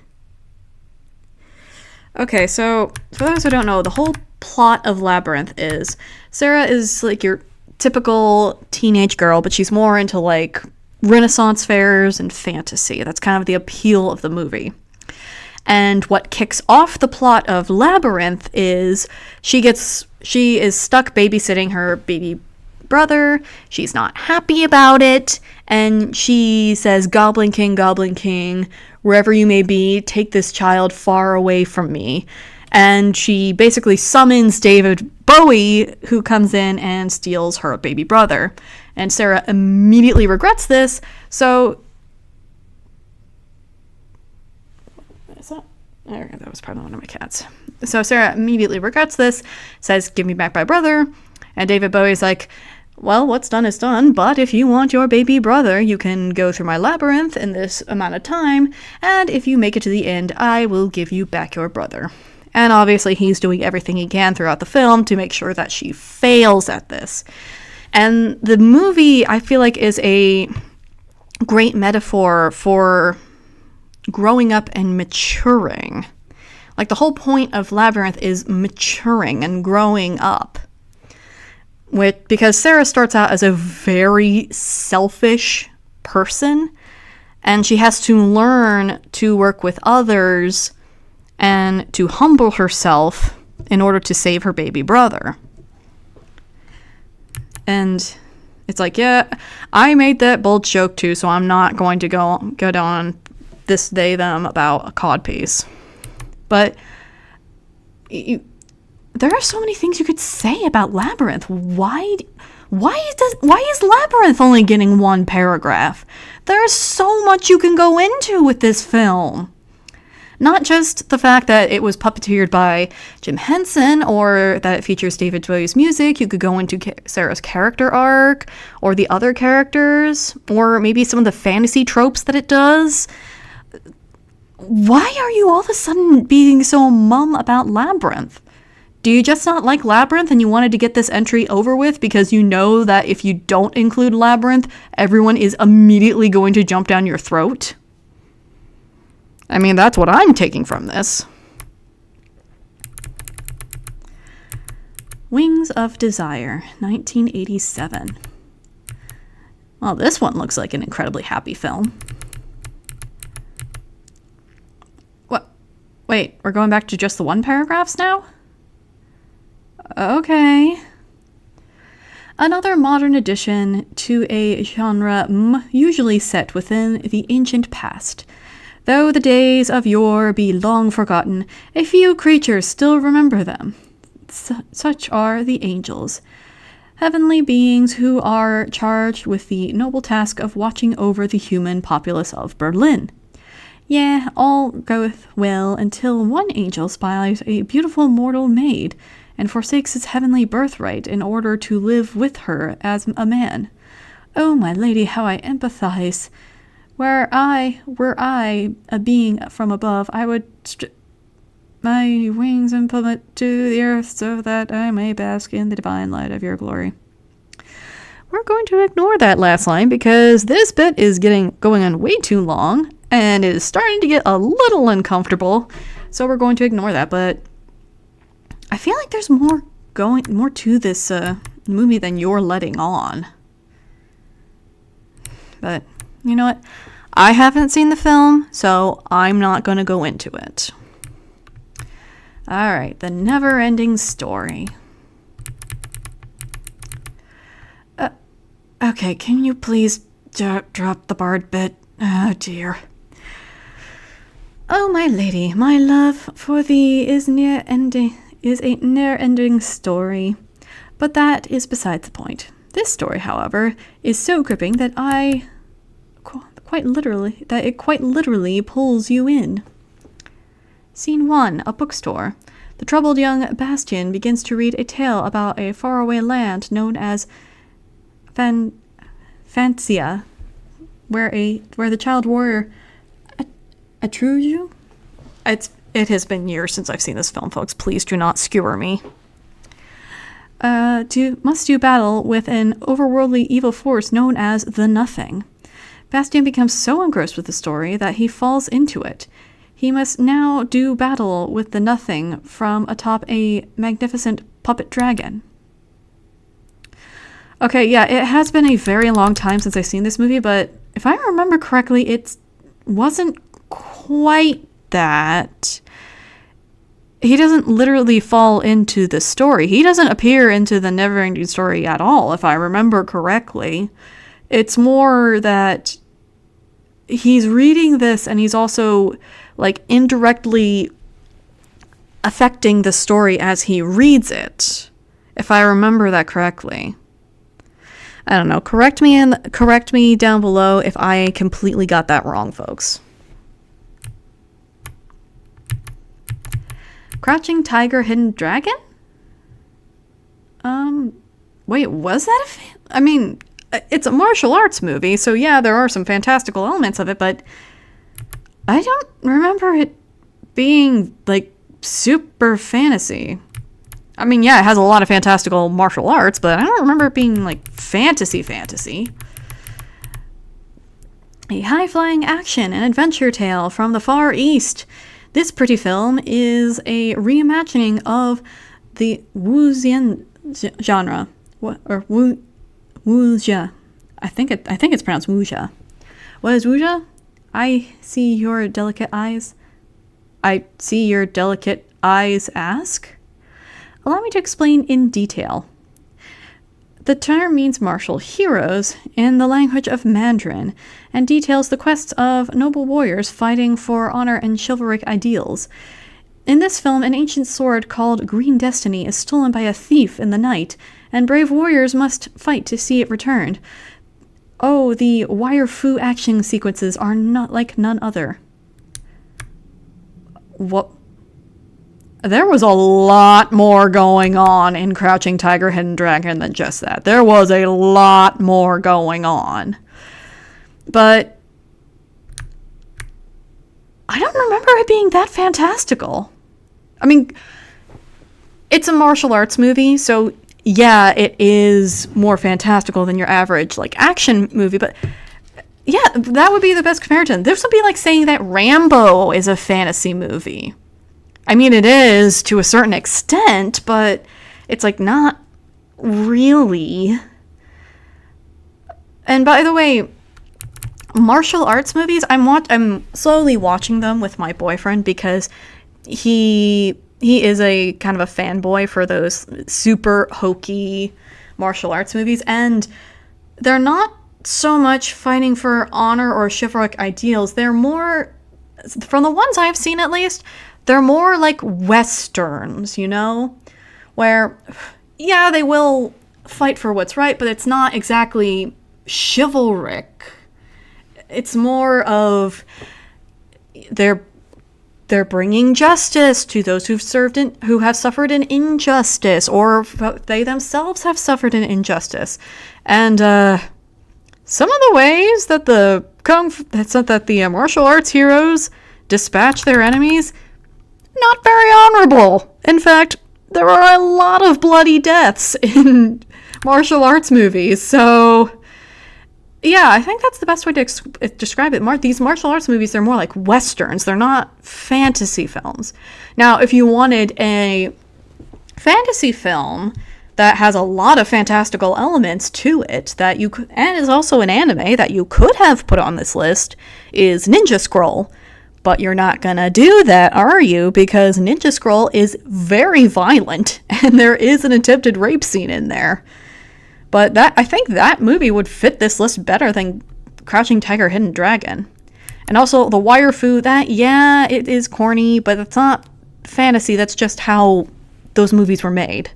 Okay, so for those who don't know, the whole plot of Labyrinth is Sarah is like your typical teenage girl, but she's more into like Renaissance fairs and fantasy. That's kind of the appeal of the movie. And what kicks off the plot of Labyrinth is she is stuck babysitting her baby brother. She's not happy about it, and she says, Goblin King, wherever you may be, take this child far away from me. And she basically summons David Bowie, who comes in and steals her baby brother. And Sarah immediately regrets this, so... That was probably one of my cats. So Sarah immediately regrets this, says, give me back my brother. And David Bowie's like, well, what's done is done, but if you want your baby brother, you can go through my labyrinth in this amount of time, and if you make it to the end, I will give you back your brother. And obviously he's doing everything he can throughout the film to make sure that she fails at this. And the movie, I feel like, is a great metaphor for growing up and maturing. Like, the whole point of Labyrinth is maturing and growing up. Because Sarah starts out as a very selfish person, and she has to learn to work with others and to humble herself in order to save her baby brother. And it's like, yeah, I made that bold joke too, so I'm not going to go down this they-them about a codpiece. But there are so many things you could say about Labyrinth. Why is Labyrinth only getting one paragraph? There's so much you can go into with this film. Not just the fact that it was puppeteered by Jim Henson, or that it features David Bowie's music. You could go into Sarah's character arc, or the other characters, or maybe some of the fantasy tropes that it does. Why are you all of a sudden being so mum about Labyrinth? Do you just not like Labyrinth and you wanted to get this entry over with because you know that if you don't include Labyrinth, everyone is immediately going to jump down your throat? I mean, that's what I'm taking from this. Wings of Desire, 1987. Well, this one looks like an incredibly happy film. What? Wait, we're going back to just the one paragraphs now? Okay. Another modern addition to a genre usually set within the ancient past. Though the days of yore be long forgotten, a few creatures still remember them. Such are the angels, heavenly beings who are charged with the noble task of watching over the human populace of Berlin. Yeah, all goeth well until one angel spies a beautiful mortal maid, and forsakes his heavenly birthright in order to live with her as a man. Oh, my lady, how I empathize. Were I a being from above, I would strip my wings and plummet to the earth so that I may bask in the divine light of your glory. We're going to ignore that last line because this bit is going on way too long and is starting to get a little uncomfortable. So we're going to ignore that, but I feel like there's more to this movie than you're letting on. But you know what? I haven't seen the film, so I'm not going to go into it. All right, The Never-Ending Story. Okay, can you please drop the bard bit? Oh dear. Oh, my lady, my love for thee is a near-ending story. But that is beside the point. This story, however, is so gripping that it quite literally pulls you in. Scene 1, a bookstore. The troubled young Bastian begins to read a tale about a faraway land known as Fantia, where the child warrior Atruju. It has been years since I've seen this film, folks. Please do not skewer me. Must do battle with an overworldly evil force known as the Nothing. Bastian becomes so engrossed with the story that he falls into it. He must now do battle with the Nothing from atop a magnificent puppet dragon. Okay, yeah, it has been a very long time since I've seen this movie, but if I remember correctly, it wasn't quite that. He doesn't literally fall into the story. He doesn't appear into the never-ending story at all, if I remember correctly. It's more that he's reading this and he's also, like, indirectly affecting the story as he reads it, if I remember that correctly. I don't know. Correct me down below if I completely got that wrong, folks. Crouching Tiger, Hidden Dragon? Wait, was that I mean, it's a martial arts movie, so yeah, there are some fantastical elements of it, but I don't remember it being, like, super fantasy. I mean, yeah, it has a lot of fantastical martial arts, but I don't remember it being, like, fantasy. A high-flying action and adventure tale from the Far East. This pretty film is a reimagining of the wuxian genre, wuxia. I think it's pronounced wuxia. What is wuxia? I see your delicate eyes ask. Allow me to explain in detail. The term means martial heroes in the language of Mandarin and details the quests of noble warriors fighting for honor and chivalric ideals. In this film, an ancient sword called Green Destiny is stolen by a thief in the night, and brave warriors must fight to see it returned. Oh, the wire-fu action sequences are not like none other. What? There was a lot more going on in Crouching Tiger, Hidden Dragon than just that. There was a lot more going on. But I don't remember it being that fantastical. I mean, it's a martial arts movie, so yeah, it is more fantastical than your average, like, action movie, but yeah, that would be the best comparison. This would be like saying that Rambo is a fantasy movie. I mean, it is to a certain extent, but it's, like, not really. And by the way, martial arts movies, I'm slowly watching them with my boyfriend because he is a kind of a fanboy for those super hokey martial arts movies, and they're not so much fighting for honor or chivalric ideals. They're more, from the ones I've seen at least, they're more like westerns, you know? Where, yeah, they will fight for what's right, but it's not exactly chivalric. It's more of they're bringing justice to those who have suffered an injustice, or they themselves have suffered an injustice. And some of the ways that the martial arts heroes dispatch their enemies, not very honorable. In fact, there are a lot of bloody deaths in martial arts movies, so yeah, I think that's the best way to describe it. These martial arts movies, they're more like westerns. They're not fantasy films. Now, if you wanted a fantasy film that has a lot of fantastical elements to it, that you could, and is also an anime that you could have put on this list, is Ninja Scroll. But you're not gonna do that, are you? Because Ninja Scroll is very violent, and there is an attempted rape scene in there. But I think that movie would fit this list better than Crouching Tiger, Hidden Dragon. And also, the wire fu, yeah, it is corny, but it's not fantasy, that's just how those movies were made.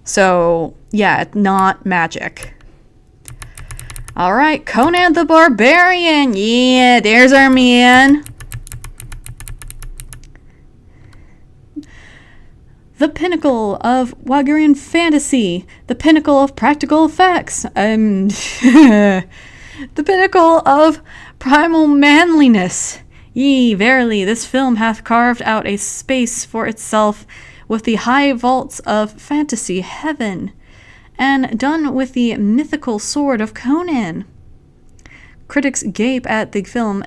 So, yeah, not magic. Alright, Conan the Barbarian, yeah, there's our man. the pinnacle of Wagnerian fantasy, the pinnacle of practical effects, the pinnacle of primal manliness. Yea, verily, this film hath carved out a space for itself with the high vaults of fantasy heaven, and done with the mythical sword of Conan. Critics gape that the film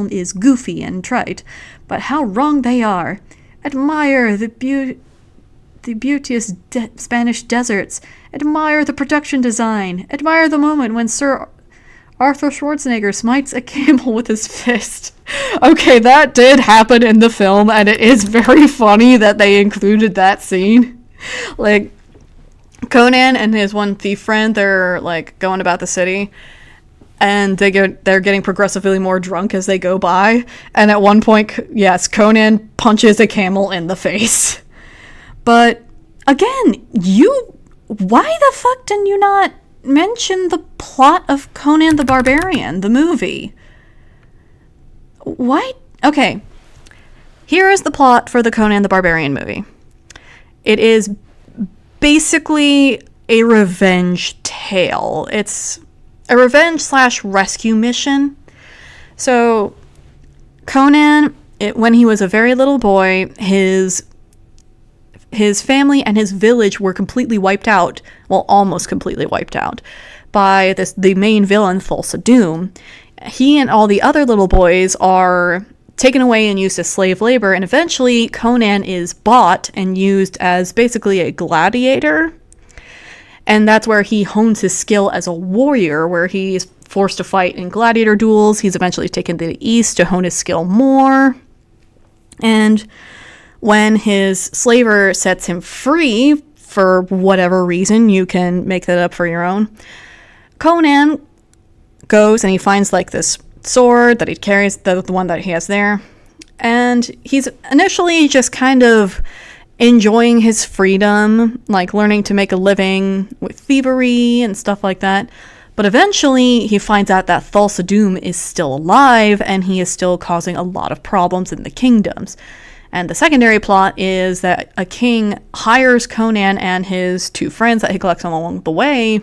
is goofy and trite, but how wrong they are. Admire the beauteous Spanish deserts. Admire the production design. Admire the moment when Sir Arthur Schwarzenegger smites a camel with his fist. Okay, that did happen in the film, and it is very funny that they included that scene. Like, Conan and his one thief friend, they're, like, going about the city, and they're getting progressively more drunk as they go by, and at one point, yes, Conan punches a camel in the face. But, again, why the fuck didn't you not mention the plot of Conan the Barbarian, the movie? Why? Okay. Here is the plot for the Conan the Barbarian movie. It is basically a revenge tale. It's a revenge/rescue mission. So, Conan, when he was a very little boy, his family and his village were completely wiped out, well, almost completely wiped out, by the main villain, Thulsa Doom. He and all the other little boys are taken away and used as slave labor, and eventually Conan is bought and used as basically a gladiator. And that's where he hones his skill as a warrior, where he's forced to fight in gladiator duels. He's eventually taken to the east to hone his skill more. And when his slaver sets him free, for whatever reason, you can make that up for your own, Conan goes and he finds like this sword that he carries, the one that he has there, and he's initially just kind of enjoying his freedom, like learning to make a living with thievery and stuff like that. But eventually he finds out that Thulsa Doom is still alive and he is still causing a lot of problems in the kingdoms. And the secondary plot is that a king hires Conan and his two friends that he collects along the way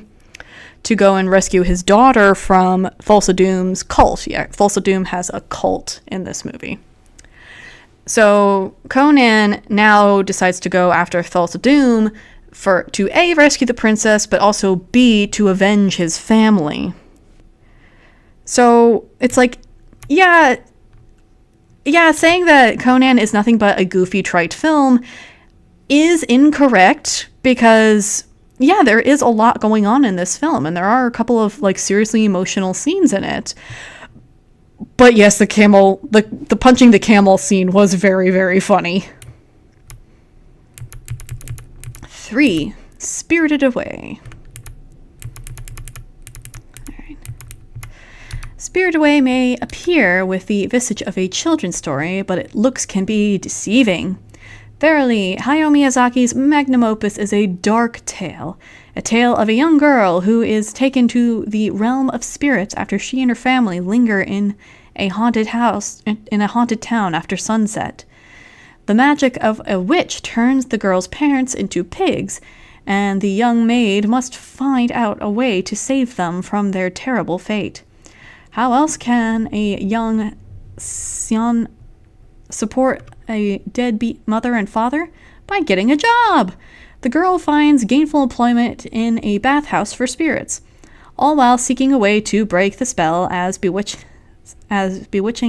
to go and rescue his daughter from Thulsa Doom's cult. Yeah, Thulsa Doom has a cult in this movie. So Conan now decides to go after Thulsa Doom to A, rescue the princess, but also B, to avenge his family. So it's like, yeah, saying that Conan is nothing but a goofy, trite film is incorrect because, yeah, there is a lot going on in this film, and there are a couple of, like, seriously emotional scenes in it. But yes, the punching the camel scene was very, very funny. 3. Spirited Away. Spirited Away may appear with the visage of a children's story, but its looks can be deceiving. Verily, Hayao Miyazaki's magnum opus is a dark tale, a tale of a young girl who is taken to the realm of spirits after she and her family linger in a haunted house in a haunted town after sunset. The magic of a witch turns the girl's parents into pigs, and the young maid must find out a way to save them from their terrible fate. How else can a young Sion support a deadbeat mother and father? By getting a job! The girl finds gainful employment in a bathhouse for spirits, all while seeking a way to break the spell as bewitching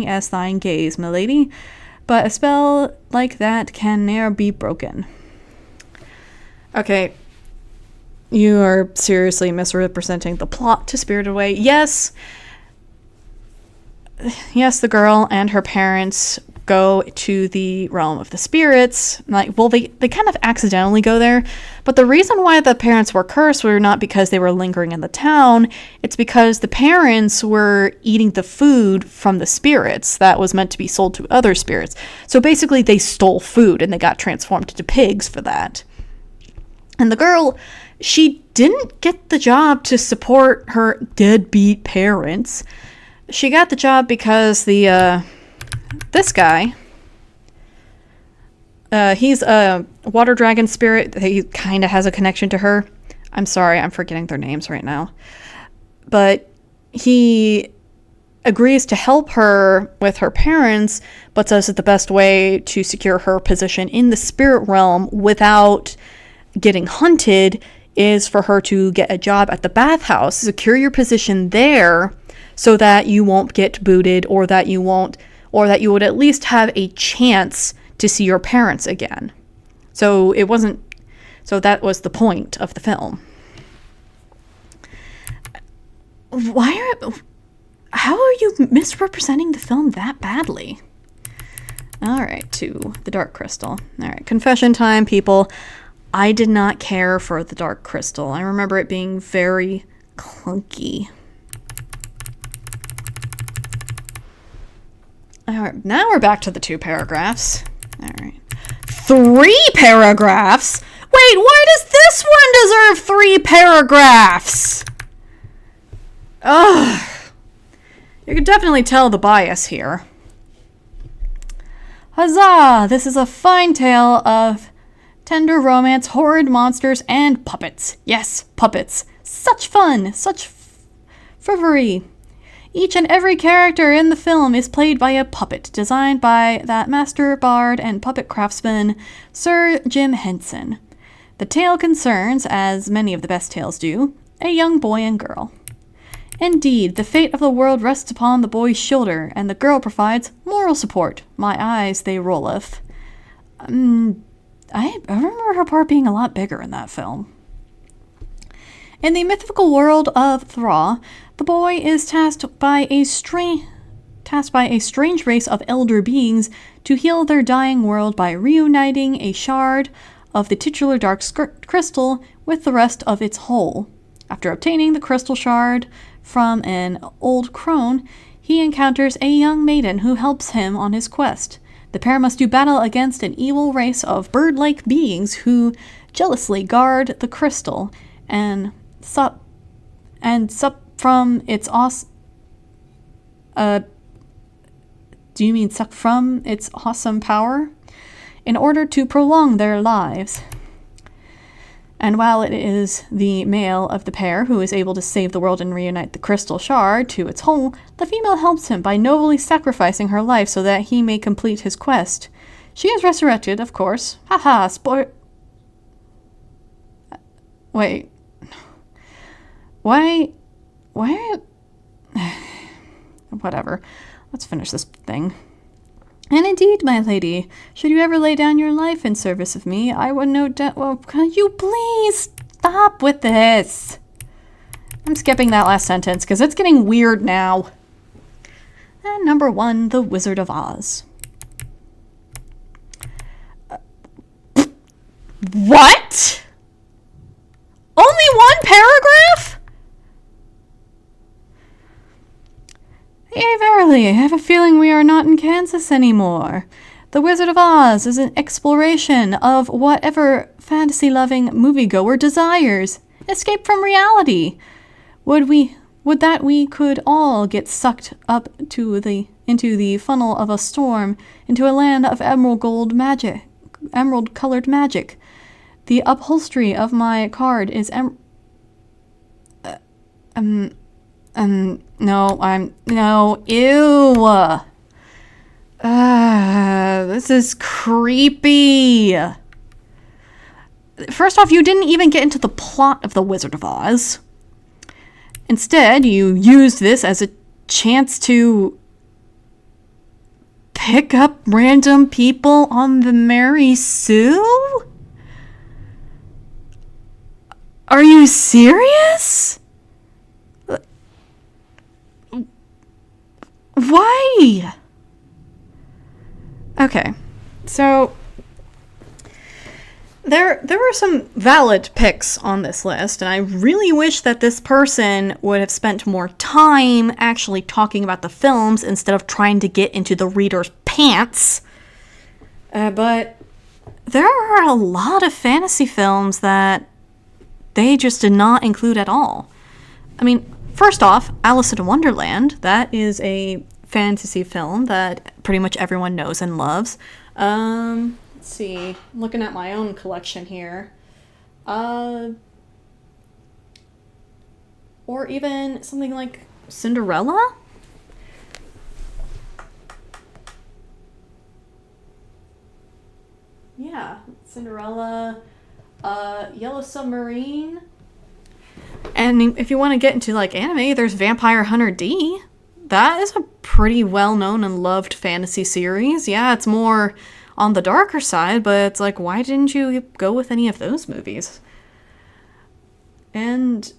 as thine gaze, milady. But a spell like that can ne'er be broken. Okay, you are seriously misrepresenting the plot to Spirited Away. Yes, the girl and her parents go to the realm of the spirits. Like, well, they kind of accidentally go there, but the reason why the parents were cursed were not because they were lingering in the town. It's because the parents were eating the food from the spirits that was meant to be sold to other spirits. So basically they stole food and they got transformed into pigs for that. And the girl, she didn't get the job to support her deadbeat parents. She got the job because this guy, He's a water dragon spirit. He kind of has a connection to her. I'm sorry, I'm forgetting their names right now. But he agrees to help her with her parents, but says that the best way to secure her position in the spirit realm without getting hunted is for her to get a job at the bathhouse. Secure your position there so that you won't get booted, or that you would at least have a chance to see your parents again. So that was the point of the film. How are you misrepresenting the film that badly? Alright, to the Dark Crystal. Alright, confession time, people. I did not care for the Dark Crystal. I remember it being very clunky. Alright, now we're back to the 2 paragraphs. Alright. 3 paragraphs? Wait, why does this one deserve 3 paragraphs? Ugh. You can definitely tell the bias here. Huzzah! This is a fine tale of tender romance, horrid monsters, and puppets. Yes, puppets. Such fun! Such frivolory. Each and every character in the film is played by a puppet, designed by that master bard and puppet craftsman, Sir Jim Henson. The tale concerns, as many of the best tales do, a young boy and girl. Indeed, the fate of the world rests upon the boy's shoulder, and the girl provides moral support. My eyes, they rolleth. I remember her part being a lot bigger in that film. In the mythical world of Thra, the boy is tasked by a strange race of elder beings to heal their dying world by reuniting a shard of the titular dark crystal with the rest of its whole. After obtaining the crystal shard from an old crone, he encounters a young maiden who helps him on his quest. The pair must do battle against an evil race of bird-like beings who jealously guard the crystal and sup from its do you mean suck from its awesome power? In order to prolong their lives. And while it is the male of the pair who is able to save the world and reunite the crystal shard to its whole, the female helps him by nobly sacrificing her life so that he may complete his quest. She is resurrected, of course. Haha, Wait. Why? Whatever. Let's finish this thing. And indeed, my lady, should you ever lay down your life in service of me, I would no doubt... Well, can you please stop with this? I'm skipping that last sentence because it's getting weird now. And number 1, The Wizard of Oz. What? Only 1 paragraph? Yea, verily, I have a feeling we are not in Kansas anymore. The Wizard of Oz is an exploration of whatever fantasy-loving moviegoer desires. Escape from reality. Would that we could all get sucked up into the funnel of a storm, into a land of emerald-colored magic. The upholstery of my card is ew. This is creepy. First off, you didn't even get into the plot of The Wizard of Oz. Instead, you used this as a chance to pick up random people on the Mary Sue? Are you serious? Why? Okay, so there were some valid picks on this list, and I really wish that this person would have spent more time actually talking about the films instead of trying to get into the reader's pants. But there are a lot of fantasy films that they just did not include at all. I mean, first off, Alice in Wonderland, that is a fantasy film that pretty much everyone knows and loves. Let's let's see. I'm looking at my own collection here. Or even something like Cinderella? Yeah, Cinderella, Yellow Submarine. And if you want to get into like anime, there's Vampire Hunter D. That is a pretty well-known and loved fantasy series. Yeah, it's more on the darker side, but it's like, why didn't you go with any of those movies? And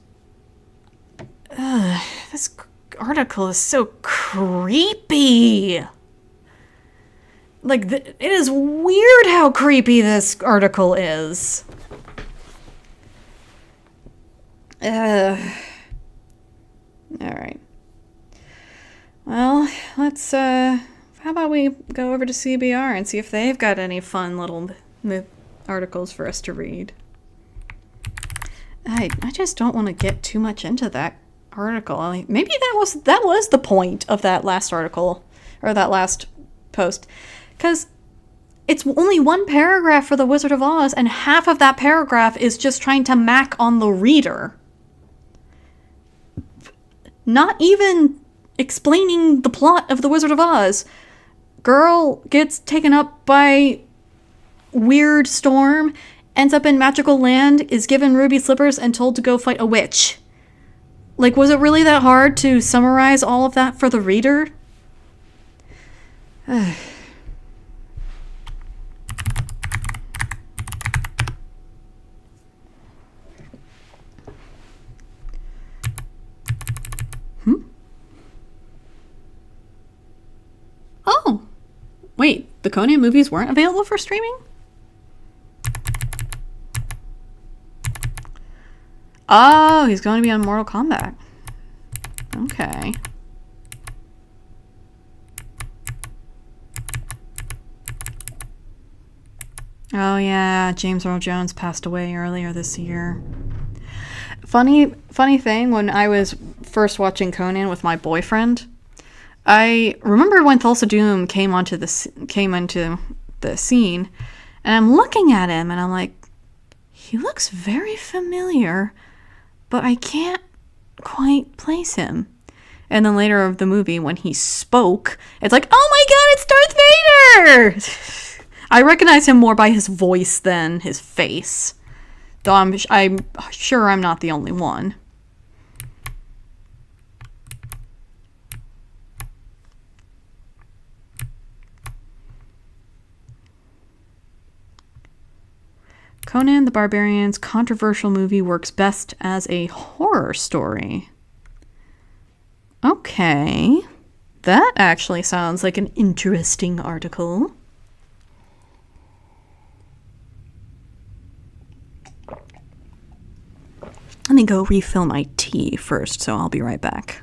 this article is so creepy. Like, it is weird how creepy this article is. Alright. Well, let's, how about we go over to CBR and see if they've got any fun little articles for us to read. I just don't want to get too much into that article. I mean, maybe that was the point of that last article, or that last post. Because it's only one paragraph for The Wizard of Oz, and half of that paragraph is just trying to mac on the reader. Not even explaining the plot of The Wizard of Oz. Girl gets taken up by weird storm, ends up in magical land, is given ruby slippers, and told to go fight a witch. Like, was it really that hard to summarize all of that for the reader? Oh! Wait, the Conan movies weren't available for streaming? Oh, he's going to be on Mortal Kombat. Okay. Oh yeah, James Earl Jones passed away earlier this year. Funny thing, when I was first watching Conan with my boyfriend, I remember when Thulsa Doom came into the scene, and I'm looking at him and I'm like, he looks very familiar, but I can't quite place him. And then later of the movie, when he spoke, it's like, oh my god, it's Darth Vader! I recognize him more by his voice than his face. Though I'm sure I'm not the only one. Conan the Barbarian's controversial movie works best as a horror story. Okay. That actually sounds like an interesting article. Let me go refill my tea first, so I'll be right back.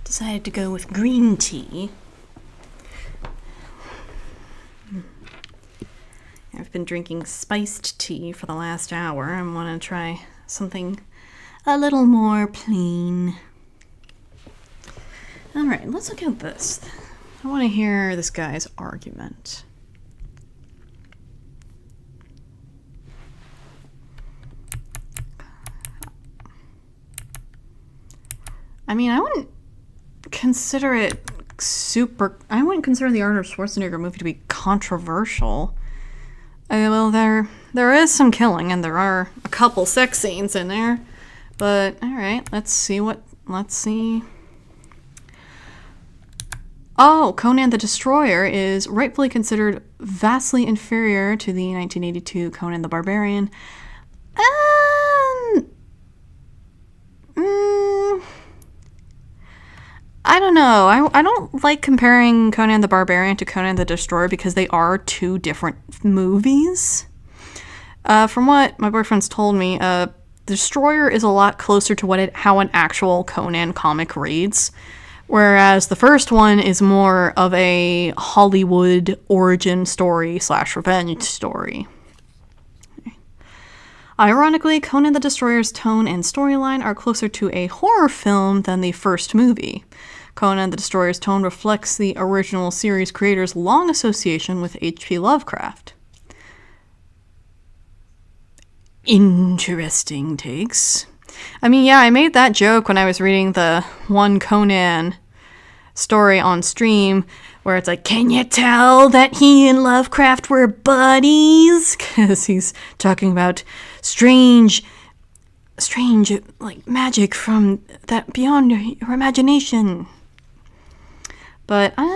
Decided to go with green tea. I've been drinking spiced tea for the last hour and want to try something a little more plain. Alright, let's look at this. I want to hear this guy's argument. I mean, I wouldn't consider the Arnold Schwarzenegger movie to be controversial. Well, there is some killing, and there are a couple sex scenes in there. But, alright, let's see. Oh, Conan the Destroyer is rightfully considered vastly inferior to the 1982 Conan the Barbarian. I don't know. I don't like comparing Conan the Barbarian to Conan the Destroyer because they are two different movies. From what my boyfriend's told me, Destroyer is a lot closer to how an actual Conan comic reads, whereas the first one is more of a Hollywood origin story / revenge story. Ironically, Conan the Destroyer's tone and storyline are closer to a horror film than the first movie. Conan the Destroyer's tone reflects the original series creator's long association with H.P. Lovecraft. Interesting takes. I mean, yeah, I made that joke when I was reading the one Conan story on stream, where it's like, can you tell that he and Lovecraft were buddies? Because he's talking about strange, like, magic from that beyond your imagination. But I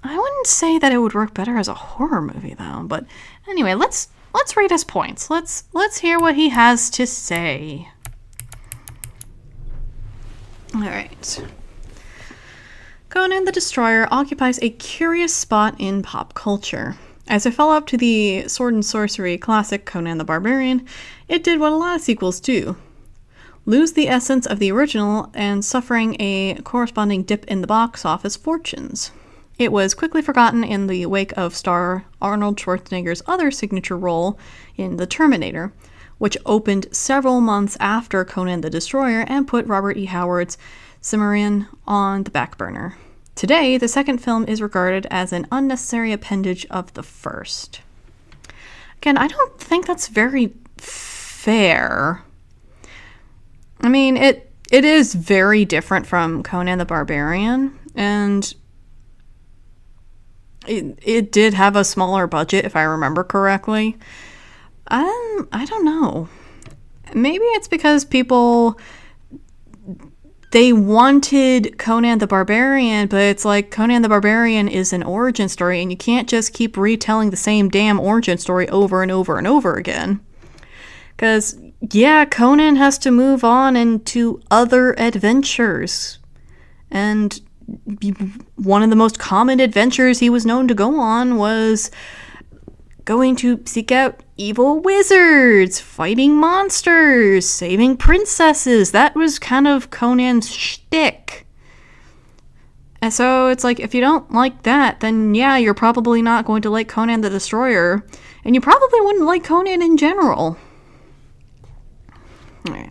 wouldn't say that it would work better as a horror movie, though. But anyway, let's read his points. Let's hear what he has to say. All right. Conan the Destroyer occupies a curious spot in pop culture. As a follow-up to the sword and sorcery classic Conan the Barbarian, it did what a lot of sequels do: lose the essence of the original and suffering a corresponding dip in the box office fortunes. It was quickly forgotten in the wake of star Arnold Schwarzenegger's other signature role in The Terminator, which opened several months after Conan the Destroyer and put Robert E. Howard's Cimmerian on the back burner. Today, the second film is regarded as an unnecessary appendage of the first. Again, I don't think that's very fair. I mean, it is very different from Conan the Barbarian, and it did have a smaller budget, if I remember correctly. I don't know. Maybe it's because they wanted Conan the Barbarian, but it's like Conan the Barbarian is an origin story, and you can't just keep retelling the same damn origin story over and over and over again. Because, yeah, Conan has to move on into other adventures. And one of the most common adventures he was known to go on was going to seek out evil wizards, fighting monsters, saving princesses. That was kind of Conan's shtick. And so it's like, if you don't like that, then yeah, you're probably not going to like Conan the Destroyer. And you probably wouldn't like Conan in general. Yeah.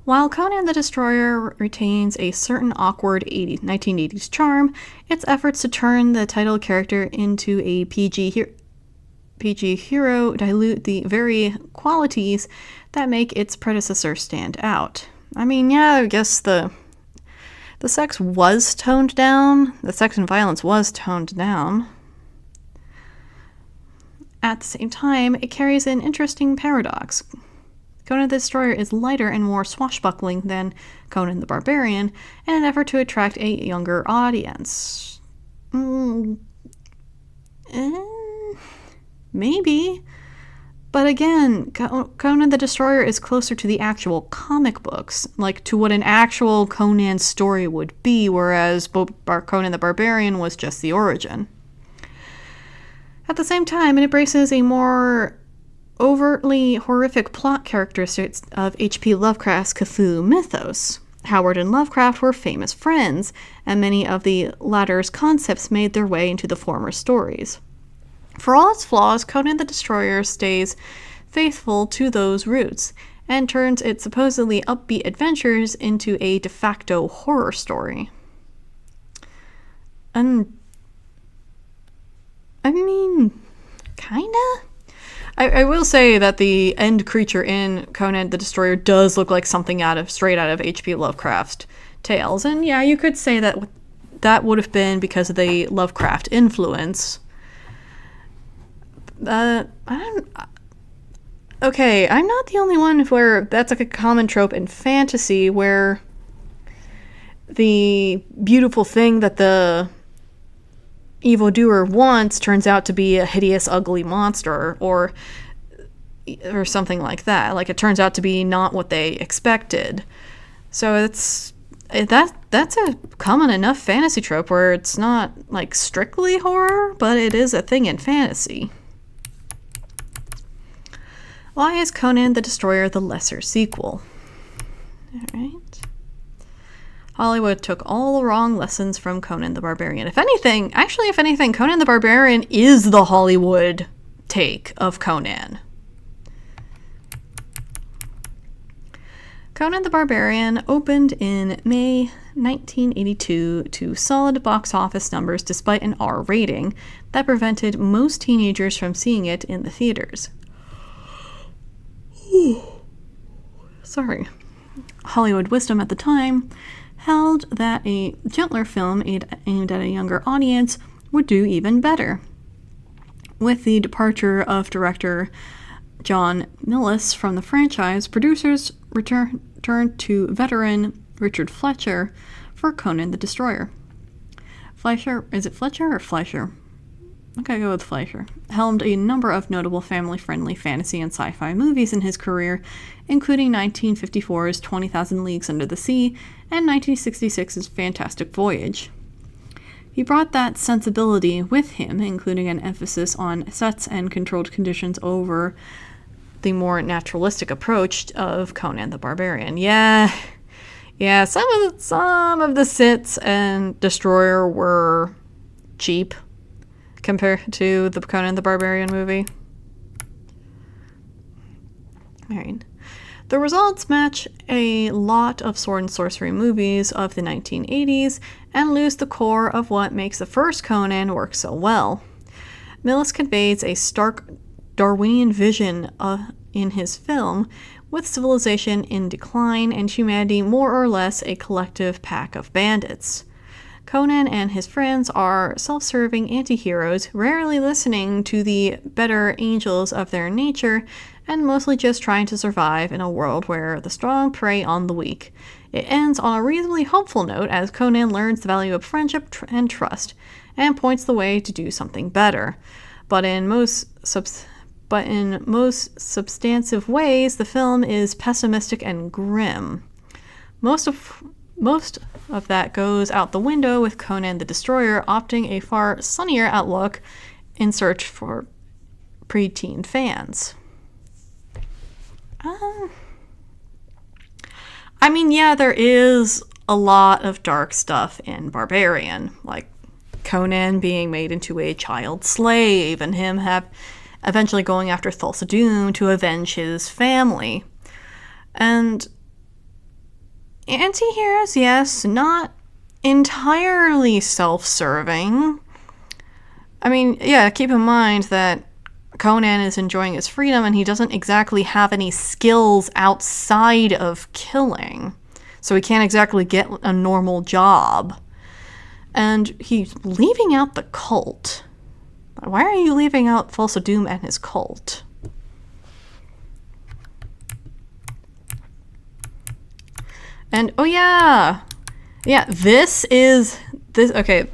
While Conan the Destroyer retains a certain awkward 1980s charm, its efforts to turn the title character into a PG hero dilute the very qualities that make its predecessor stand out. I mean, yeah, I guess the sex was toned down. The sex and violence was toned down. At the same time, it carries an interesting paradox. Conan the Destroyer is lighter and more swashbuckling than Conan the Barbarian in an effort to attract a younger audience. Maybe. But again, Conan the Destroyer is closer to the actual comic books, like to what an actual Conan story would be, whereas Conan the Barbarian was just the origin. At the same time, it embraces a more overtly horrific plot characteristics of H.P. Lovecraft's Cthulhu mythos. Howard and Lovecraft were famous friends, and many of the latter's concepts made their way into the former's stories. For all its flaws, Conan the Destroyer stays faithful to those roots, and turns its supposedly upbeat adventures into a de facto horror story. And I mean, kinda? I will say that the end creature in Conan the Destroyer does look like something straight out of H.P. Lovecraft's tales. And yeah, you could say that that would have been because of the Lovecraft influence. Okay, I'm not the only one where that's like a common trope in fantasy, where the beautiful thing that the evildoer wants turns out to be a hideous, ugly monster, or something like that. Like, it turns out to be not what they expected. So that's a common enough fantasy trope where it's not like strictly horror, but it is a thing in fantasy. Why is Conan the Destroyer the lesser sequel? Alright. Hollywood took all the wrong lessons from Conan the Barbarian. If anything, Conan the Barbarian is the Hollywood take of Conan. Conan the Barbarian opened in May 1982 to solid box office numbers despite an R rating that prevented most teenagers from seeing it in the theaters. Sorry. Hollywood wisdom at the time held that a gentler film aimed at a younger audience would do even better. With the departure of director John Milius from the franchise, producers returned to veteran Richard Fleischer for Conan the Destroyer. Fleischer, is it Fletcher or Fleischer? I'm gonna go with Fleischer. Helmed a number of notable family-friendly fantasy and sci-fi movies in his career, including 1954's 20,000 Leagues Under the Sea and 1966's Fantastic Voyage. He brought that sensibility with him, including an emphasis on sets and controlled conditions over the more naturalistic approach of Conan the Barbarian. Yeah, some of the sets and Destroyer were cheap compared to the Conan the Barbarian movie. Alright. The results match a lot of sword and sorcery movies of the 1980s and lose the core of what makes the first Conan work so well. Milius conveys a stark Darwinian vision in his film, with civilization in decline and humanity more or less a collective pack of bandits. Conan and his friends are self-serving anti-heroes, rarely listening to the better angels of their nature, and mostly just trying to survive in a world where the strong prey on the weak. It ends on a reasonably hopeful note as Conan learns the value of friendship and trust, and points the way to do something better. But in most substantive ways, the film is pessimistic and grim. Most of that goes out the window with Conan the Destroyer opting a far sunnier outlook in search for preteen fans. There is a lot of dark stuff in Barbarian, like Conan being made into a child slave and him eventually going after Thulsa Doom to avenge his family. And anti-heroes, yes, not entirely self-serving. Keep in mind that Conan is enjoying his freedom and he doesn't exactly have any skills outside of killing. So he can't exactly get a normal job. And he's leaving out the cult. Why are you leaving out Thulsa Doom and his cult? And, this is the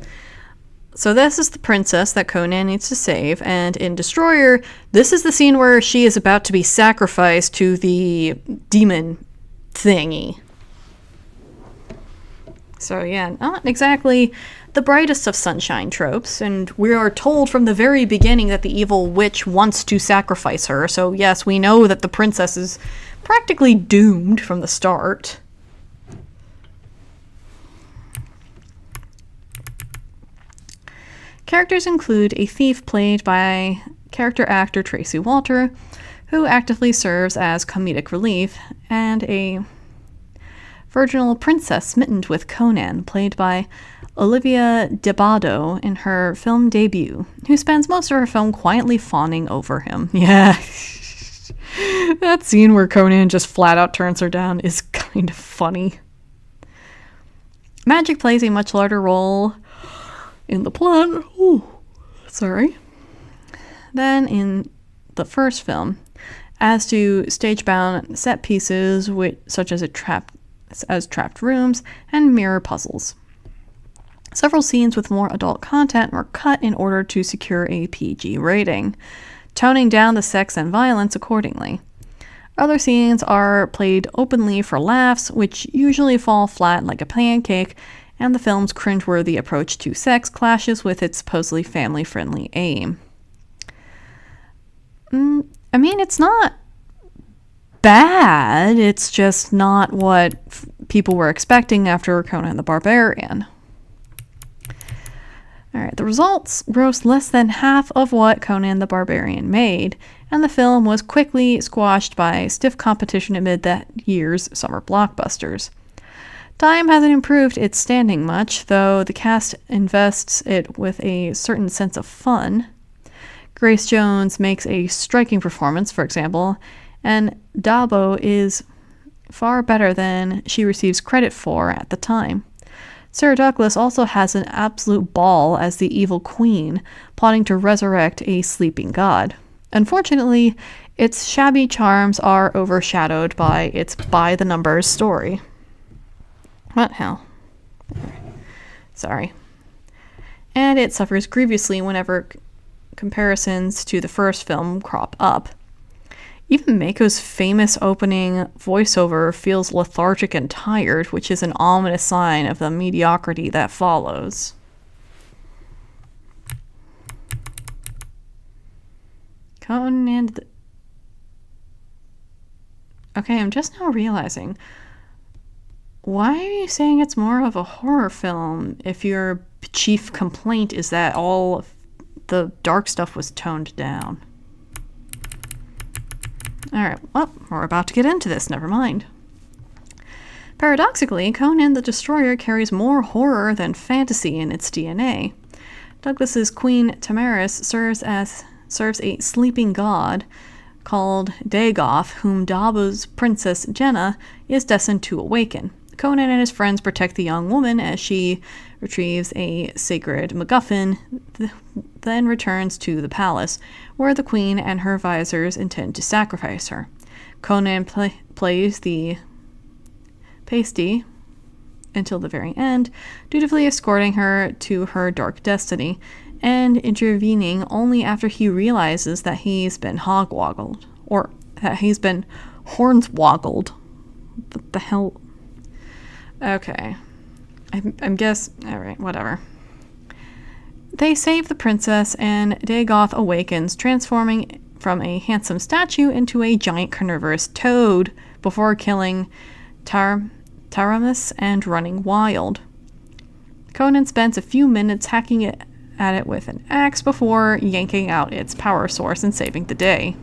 princess that Conan needs to save, and in Destroyer, this is the scene where she is about to be sacrificed to the demon thingy. So not exactly the brightest of sunshine tropes, and we are told from the very beginning that the evil witch wants to sacrifice her, so yes, we know that the princess is practically doomed from the start. Characters include a thief played by character actor Tracy Walter, who actively serves as comedic relief, and a virginal princess smitten with Conan, played by Olivia Debado in her film debut, who spends most of her film quietly fawning over him. Yeah. That scene where Conan just flat out turns her down is kind of funny. Magic plays a much larger role in the plot. Than in the first film. As to stage-bound set pieces, such as trapped rooms and mirror puzzles. Several scenes with more adult content were cut in order to secure a PG rating, toning down the sex and violence accordingly. Other scenes are played openly for laughs, which usually fall flat like a pancake, and the film's cringeworthy approach to sex clashes with its supposedly family-friendly aim. I mean, it's not bad, it's just not what people were expecting after Conan the Barbarian. Alright, the results grossed less than half of what Conan the Barbarian made, and the film was quickly squashed by stiff competition amid that year's summer blockbusters. Time hasn't improved its standing much, though the cast invests it with a certain sense of fun. Grace Jones makes a striking performance, for example, and Dabo is far better than she receives credit for at the time. Sarah Douglas also has an absolute ball as the evil queen, plotting to resurrect a sleeping god. Unfortunately, its shabby charms are overshadowed by its by-the-numbers story. What hell? Sorry. And it suffers grievously whenever comparisons to the first film crop up. Even Mako's famous opening voiceover feels lethargic and tired, which is an ominous sign of the mediocrity that follows. Conan. Okay, I'm just now realizing. Why are you saying it's more of a horror film if your chief complaint is that all of the dark stuff was toned down? Alright, well, we're about to get into this, never mind. Paradoxically, Conan the Destroyer carries more horror than fantasy in its DNA. Douglas's Queen Tamaris serves a sleeping god called Dagoth, whom Dabo's princess Jenna is destined to awaken. Conan and his friends protect the young woman as she retrieves a sacred MacGuffin, then returns to the palace, where the queen and her advisors intend to sacrifice her. Conan plays the pasty until the very end, dutifully escorting her to her dark destiny, and intervening only after he realizes that he's been hog-woggled, or that he's been hornswoggled. What the hell? Okay. I'm guess... Alright, whatever. They save the princess, and Dagoth awakens, transforming from a handsome statue into a giant carnivorous toad before killing Taramis and running wild. Conan spends a few minutes hacking at it with an axe before yanking out its power source and saving the day.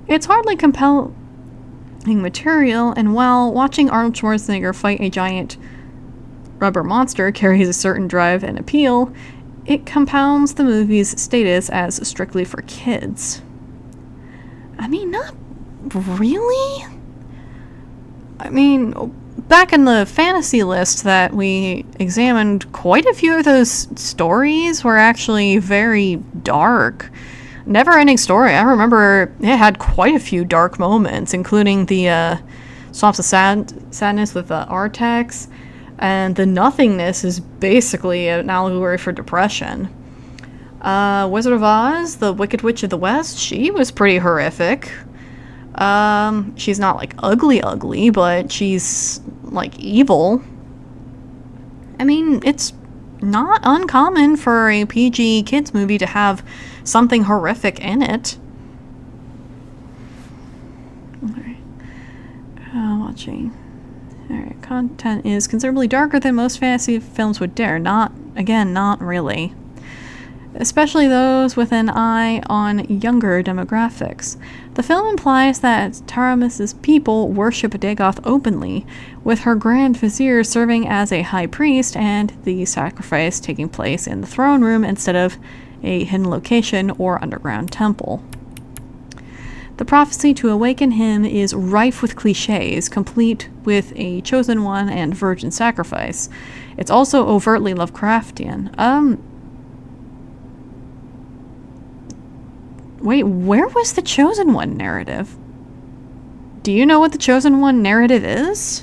It's hardly compelling material, and while watching Arnold Schwarzenegger fight a giant rubber monster carries a certain drive and appeal, it compounds the movie's status as strictly for kids. I mean, not really. I mean, back in the fantasy list that we examined, quite a few of those stories were actually very dark. Never-ending Story, I remember it had quite a few dark moments, including the Swamps of Sadness with Artax, and the Nothingness is basically an allegory for depression. Wizard of Oz, the Wicked Witch of the West, she was pretty horrific. She's not like ugly, but she's like evil. I mean, it's not uncommon for a PG kids movie to have something horrific in it. Alright. Watching. Alright, content is considerably darker than most fantasy films would dare. Not again, not really. Especially those with an eye on younger demographics. The film implies that Taramis's people worship Dagoth openly, with her Grand Vizier serving as a high priest and the sacrifice taking place in the throne room instead of a hidden location or underground temple. The prophecy to awaken him is rife with cliches, complete with a chosen one and virgin sacrifice. It's also overtly Lovecraftian. Wait, where was the Chosen One narrative? Do you know what the Chosen One narrative is?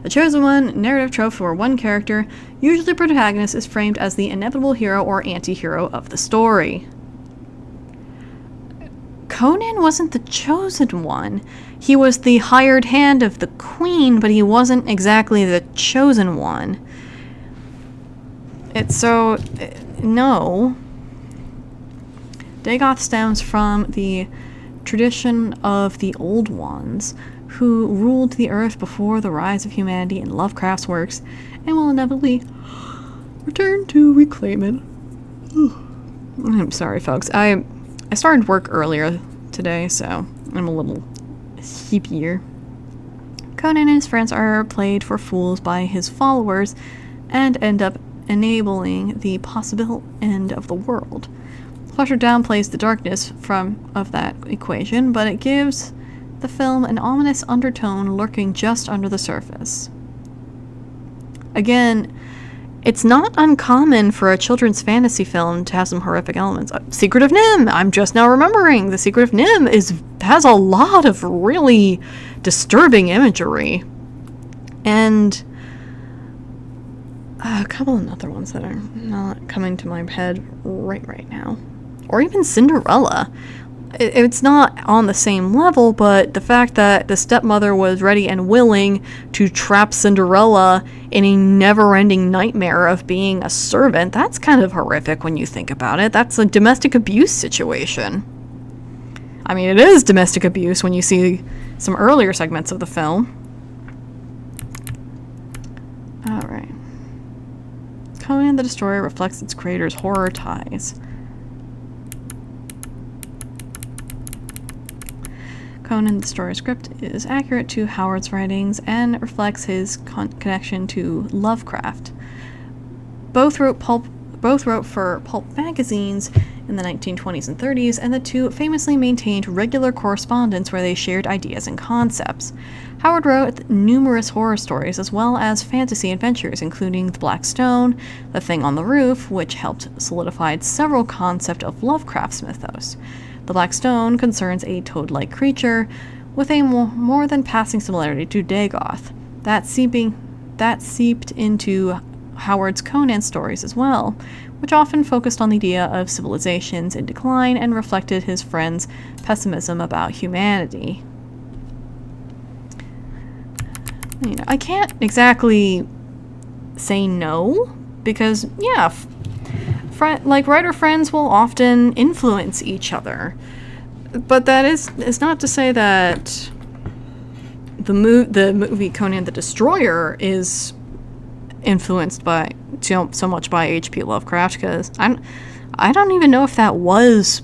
The Chosen One narrative trope where one character, usually the protagonist, is framed as the inevitable hero or anti-hero of the story. Conan wasn't the Chosen One. He was the hired hand of the Queen, but he wasn't exactly the Chosen One. No. Dagoth stems from the tradition of the Old Ones, who ruled the earth before the rise of humanity in Lovecraft's works, and will inevitably return to reclaim it. I'm sorry, folks. I started work earlier today, so I'm a little sleepier. Conan and his friends are played for fools by his followers and end up enabling the possible end of the world. Fletcher downplays the darkness of that equation, but it gives the film an ominous undertone lurking just under the surface. Again, it's not uncommon for a children's fantasy film to have some horrific elements. Secret of Nim! I'm just now remembering. The Secret of Nim has a lot of really disturbing imagery. And a couple of other ones that are not coming to my head right now. Or even Cinderella. It's not on the same level, but the fact that the stepmother was ready and willing to trap Cinderella in a never-ending nightmare of being a servant, that's kind of horrific when you think about it. That's a domestic abuse situation. I mean, it is domestic abuse when you see some earlier segments of the film. Alright. Conan the Destroyer reflects its creator's horror ties. Conan the Destroyer script is accurate to Howard's writings and reflects his connection to Lovecraft. Both wrote for pulp magazines in the 1920s and 30s, and the two famously maintained regular correspondence where they shared ideas and concepts. Howard wrote numerous horror stories as well as fantasy adventures, including The Black Stone, The Thing on the Roof, which helped solidify several concepts of Lovecraft's mythos. The Black Stone concerns a toad-like creature with a more than passing similarity to Dagoth. That seeped into Howard's Conan stories as well, which often focused on the idea of civilizations in decline and reflected his friend's pessimism about humanity. You know, I can't exactly say no, because, yeah, writer friends will often influence each other. But that is not to say that the movie Conan the Destroyer is influenced by so much by H.P. Lovecraft, because I don't even know if that was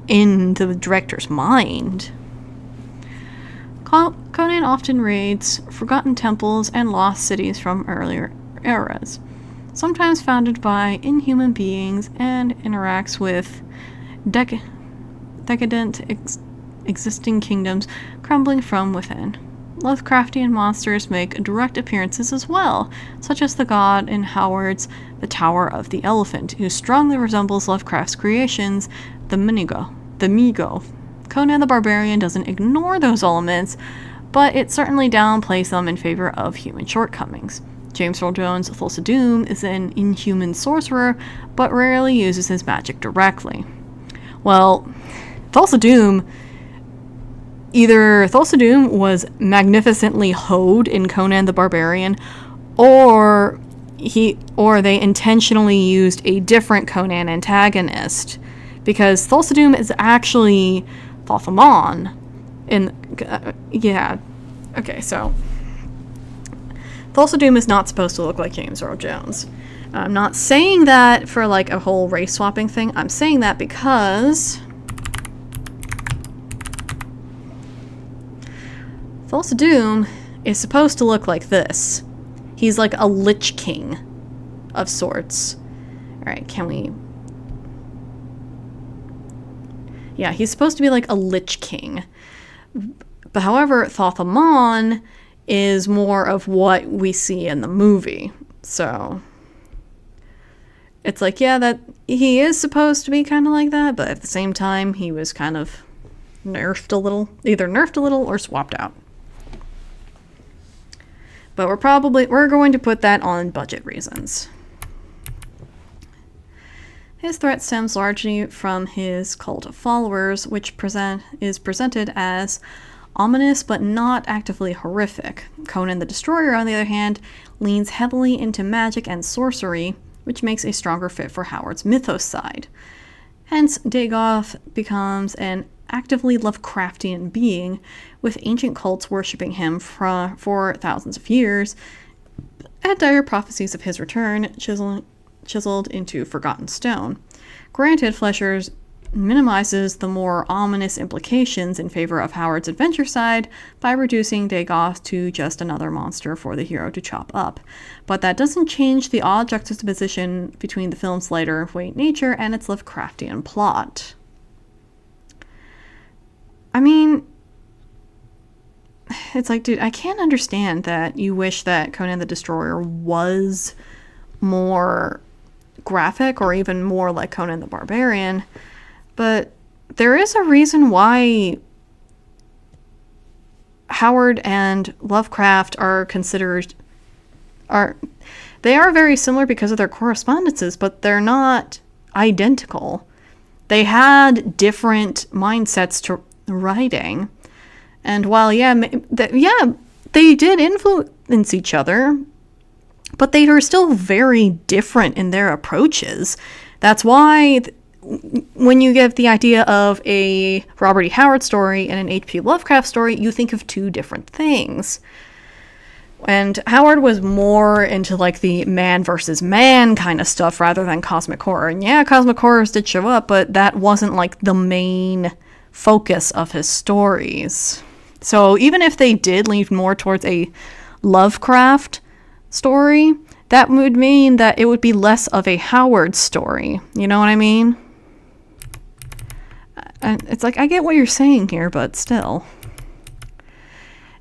in the director's mind. Conan often raids forgotten temples and lost cities from earlier eras, sometimes founded by inhuman beings, and interacts with decadent existing kingdoms crumbling from within. Lovecraftian monsters make direct appearances as well, such as the god in Howard's The Tower of the Elephant, who strongly resembles Lovecraft's creations, the Migo. Conan the Barbarian doesn't ignore those elements, but it certainly downplays them in favor of human shortcomings. James Earl Jones' Thulsa Doom is an inhuman sorcerer, but rarely uses his magic directly. Well, Thulsa Doom was magnificently hoed in Conan the Barbarian, or they intentionally used a different Conan antagonist, because Thulsa Doom is actually Thothamon. Okay, so Thulsa Doom is not supposed to look like James Earl Jones. I'm not saying that for like a whole race swapping thing. I'm saying that because Thulsa Doom is supposed to look like this. He's like a Lich King of sorts. Alright, can we... Yeah, he's supposed to be like a Lich King. But however, Thothamon is more of what we see in the movie. So it's like, yeah, that he is supposed to be kind of like that, but at the same time, he was kind of nerfed a little. Either nerfed a little or swapped out. But we're going to put that on budget reasons. His threat stems largely from his cult of followers, which is presented as ominous but not actively horrific. Conan the Destroyer, on the other hand, leans heavily into magic and sorcery, which makes a stronger fit for Howard's mythos side. Hence, Dagoth becomes an actively Lovecraftian being, with ancient cults worshipping him for thousands of years, and dire prophecies of his return chiseled into forgotten stone. Granted, Fleischer's minimizes the more ominous implications in favor of Howard's adventure side by reducing Dagoth to just another monster for the hero to chop up. But that doesn't change the odd juxtaposition between the film's lighter-weight nature and its Lovecraftian plot. I mean, it's like, dude, I can't understand that you wish that Conan the Destroyer was more graphic or even more like Conan the Barbarian, but there is a reason why Howard and Lovecraft are they are very similar because of their correspondences, but they're not identical. They had different mindsets to writing, and while they did influence each other, but they are still very different in their approaches. That's why when you get the idea of a Robert E. Howard story and an H.P. Lovecraft story, you think of two different things. And Howard was more into like the man versus man kind of stuff rather than cosmic horror. And yeah, cosmic horrors did show up, but that wasn't like the main focus of his stories. So even if they did lean more towards a Lovecraft story, that would mean that it would be less of a Howard story. You know what I mean? And it's like, I get what you're saying here, but still.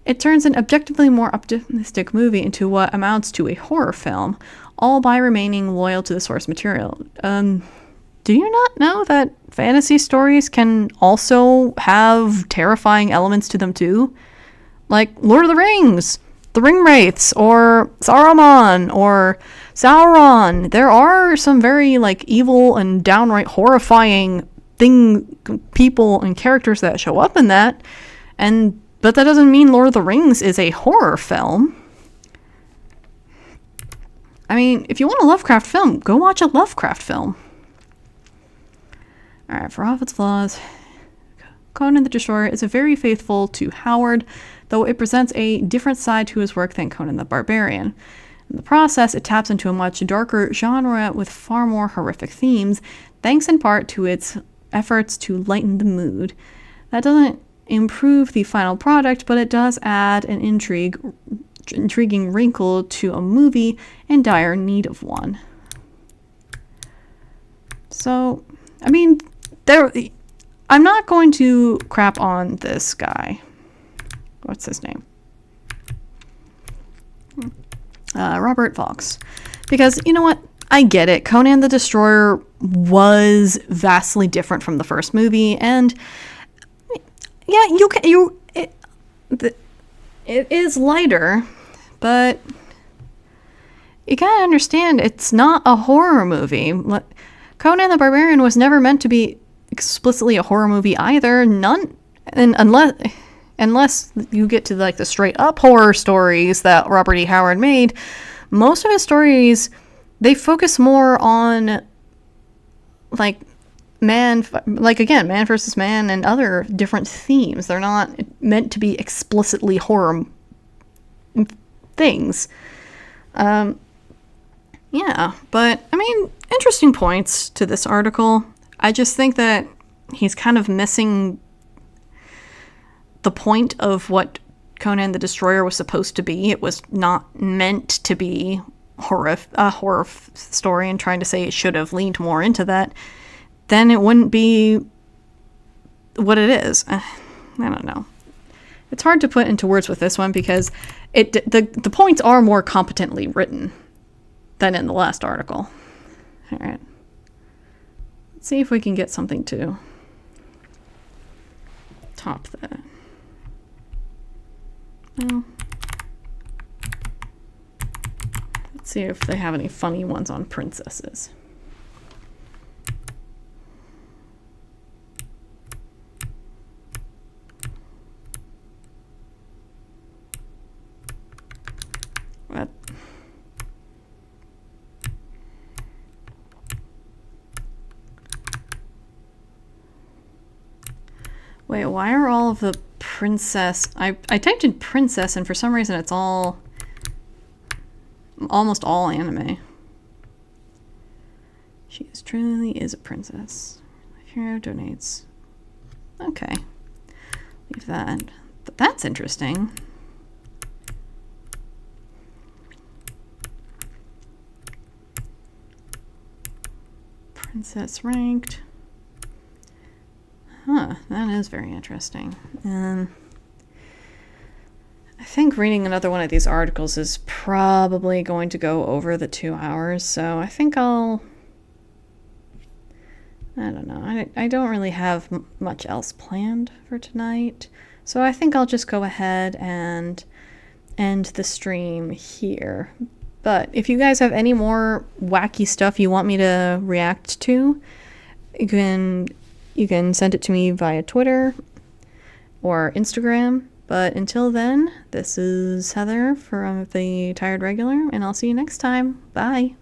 It turns an objectively more optimistic movie into what amounts to a horror film, all by remaining loyal to the source material. Do you not know that fantasy stories can also have terrifying elements to them too? Like Lord of the Rings, the Ring Wraiths, or Saruman, or Sauron. There are some very like evil and downright horrifying people and characters that show up in that, but that doesn't mean Lord of the Rings is a horror film. I mean, if you want a Lovecraft film, go watch a Lovecraft film. Alright, for all of its flaws, Conan the Destroyer is very faithful to Howard, though it presents a different side to his work than Conan the Barbarian. In the process, it taps into a much darker genre with far more horrific themes, thanks in part to its efforts to lighten the mood. That doesn't improve the final product, but it does add an intriguing wrinkle to a movie in dire need of one. So, I mean, I'm not going to crap on this guy. What's his name? Robert Fox. Because, you know what? I get it. Conan the Destroyer was vastly different from the first movie, and yeah, it is lighter, but you gotta understand it's not a horror movie. Conan the Barbarian was never meant to be explicitly a horror movie either. Unless you get to like the straight up horror stories that Robert E. Howard made, most of his stories, they focus more on like man versus man and other different themes. They're not meant to be explicitly horror things. Yeah, but I mean, interesting points to this article. I just think that he's kind of missing the point of what Conan the Destroyer was supposed to be. It was not meant to be a horror story, and trying to say it should have leaned more into that, then it wouldn't be what it is. I don't know. It's hard to put into words with this one because the points are more competently written than in the last article. All right. Let's see if we can get something to top that. Well, let's see if they have any funny ones on princesses. What? Wait, why are all of the princess... I typed in princess, and for some reason it's almost all anime. She truly is a princess. Hero donates. Okay. Leave that. But that's interesting. Princess ranked. Huh, that is very interesting. I think reading another one of these articles is probably going to go over the 2 hours, so I think I don't know. I don't really have much else planned for tonight, so I think I'll just go ahead and end the stream here. But if you guys have any more wacky stuff you want me to react to, you can send it to me via Twitter or Instagram. But until then, this is Heather from the Tired Regular, and I'll see you next time. Bye.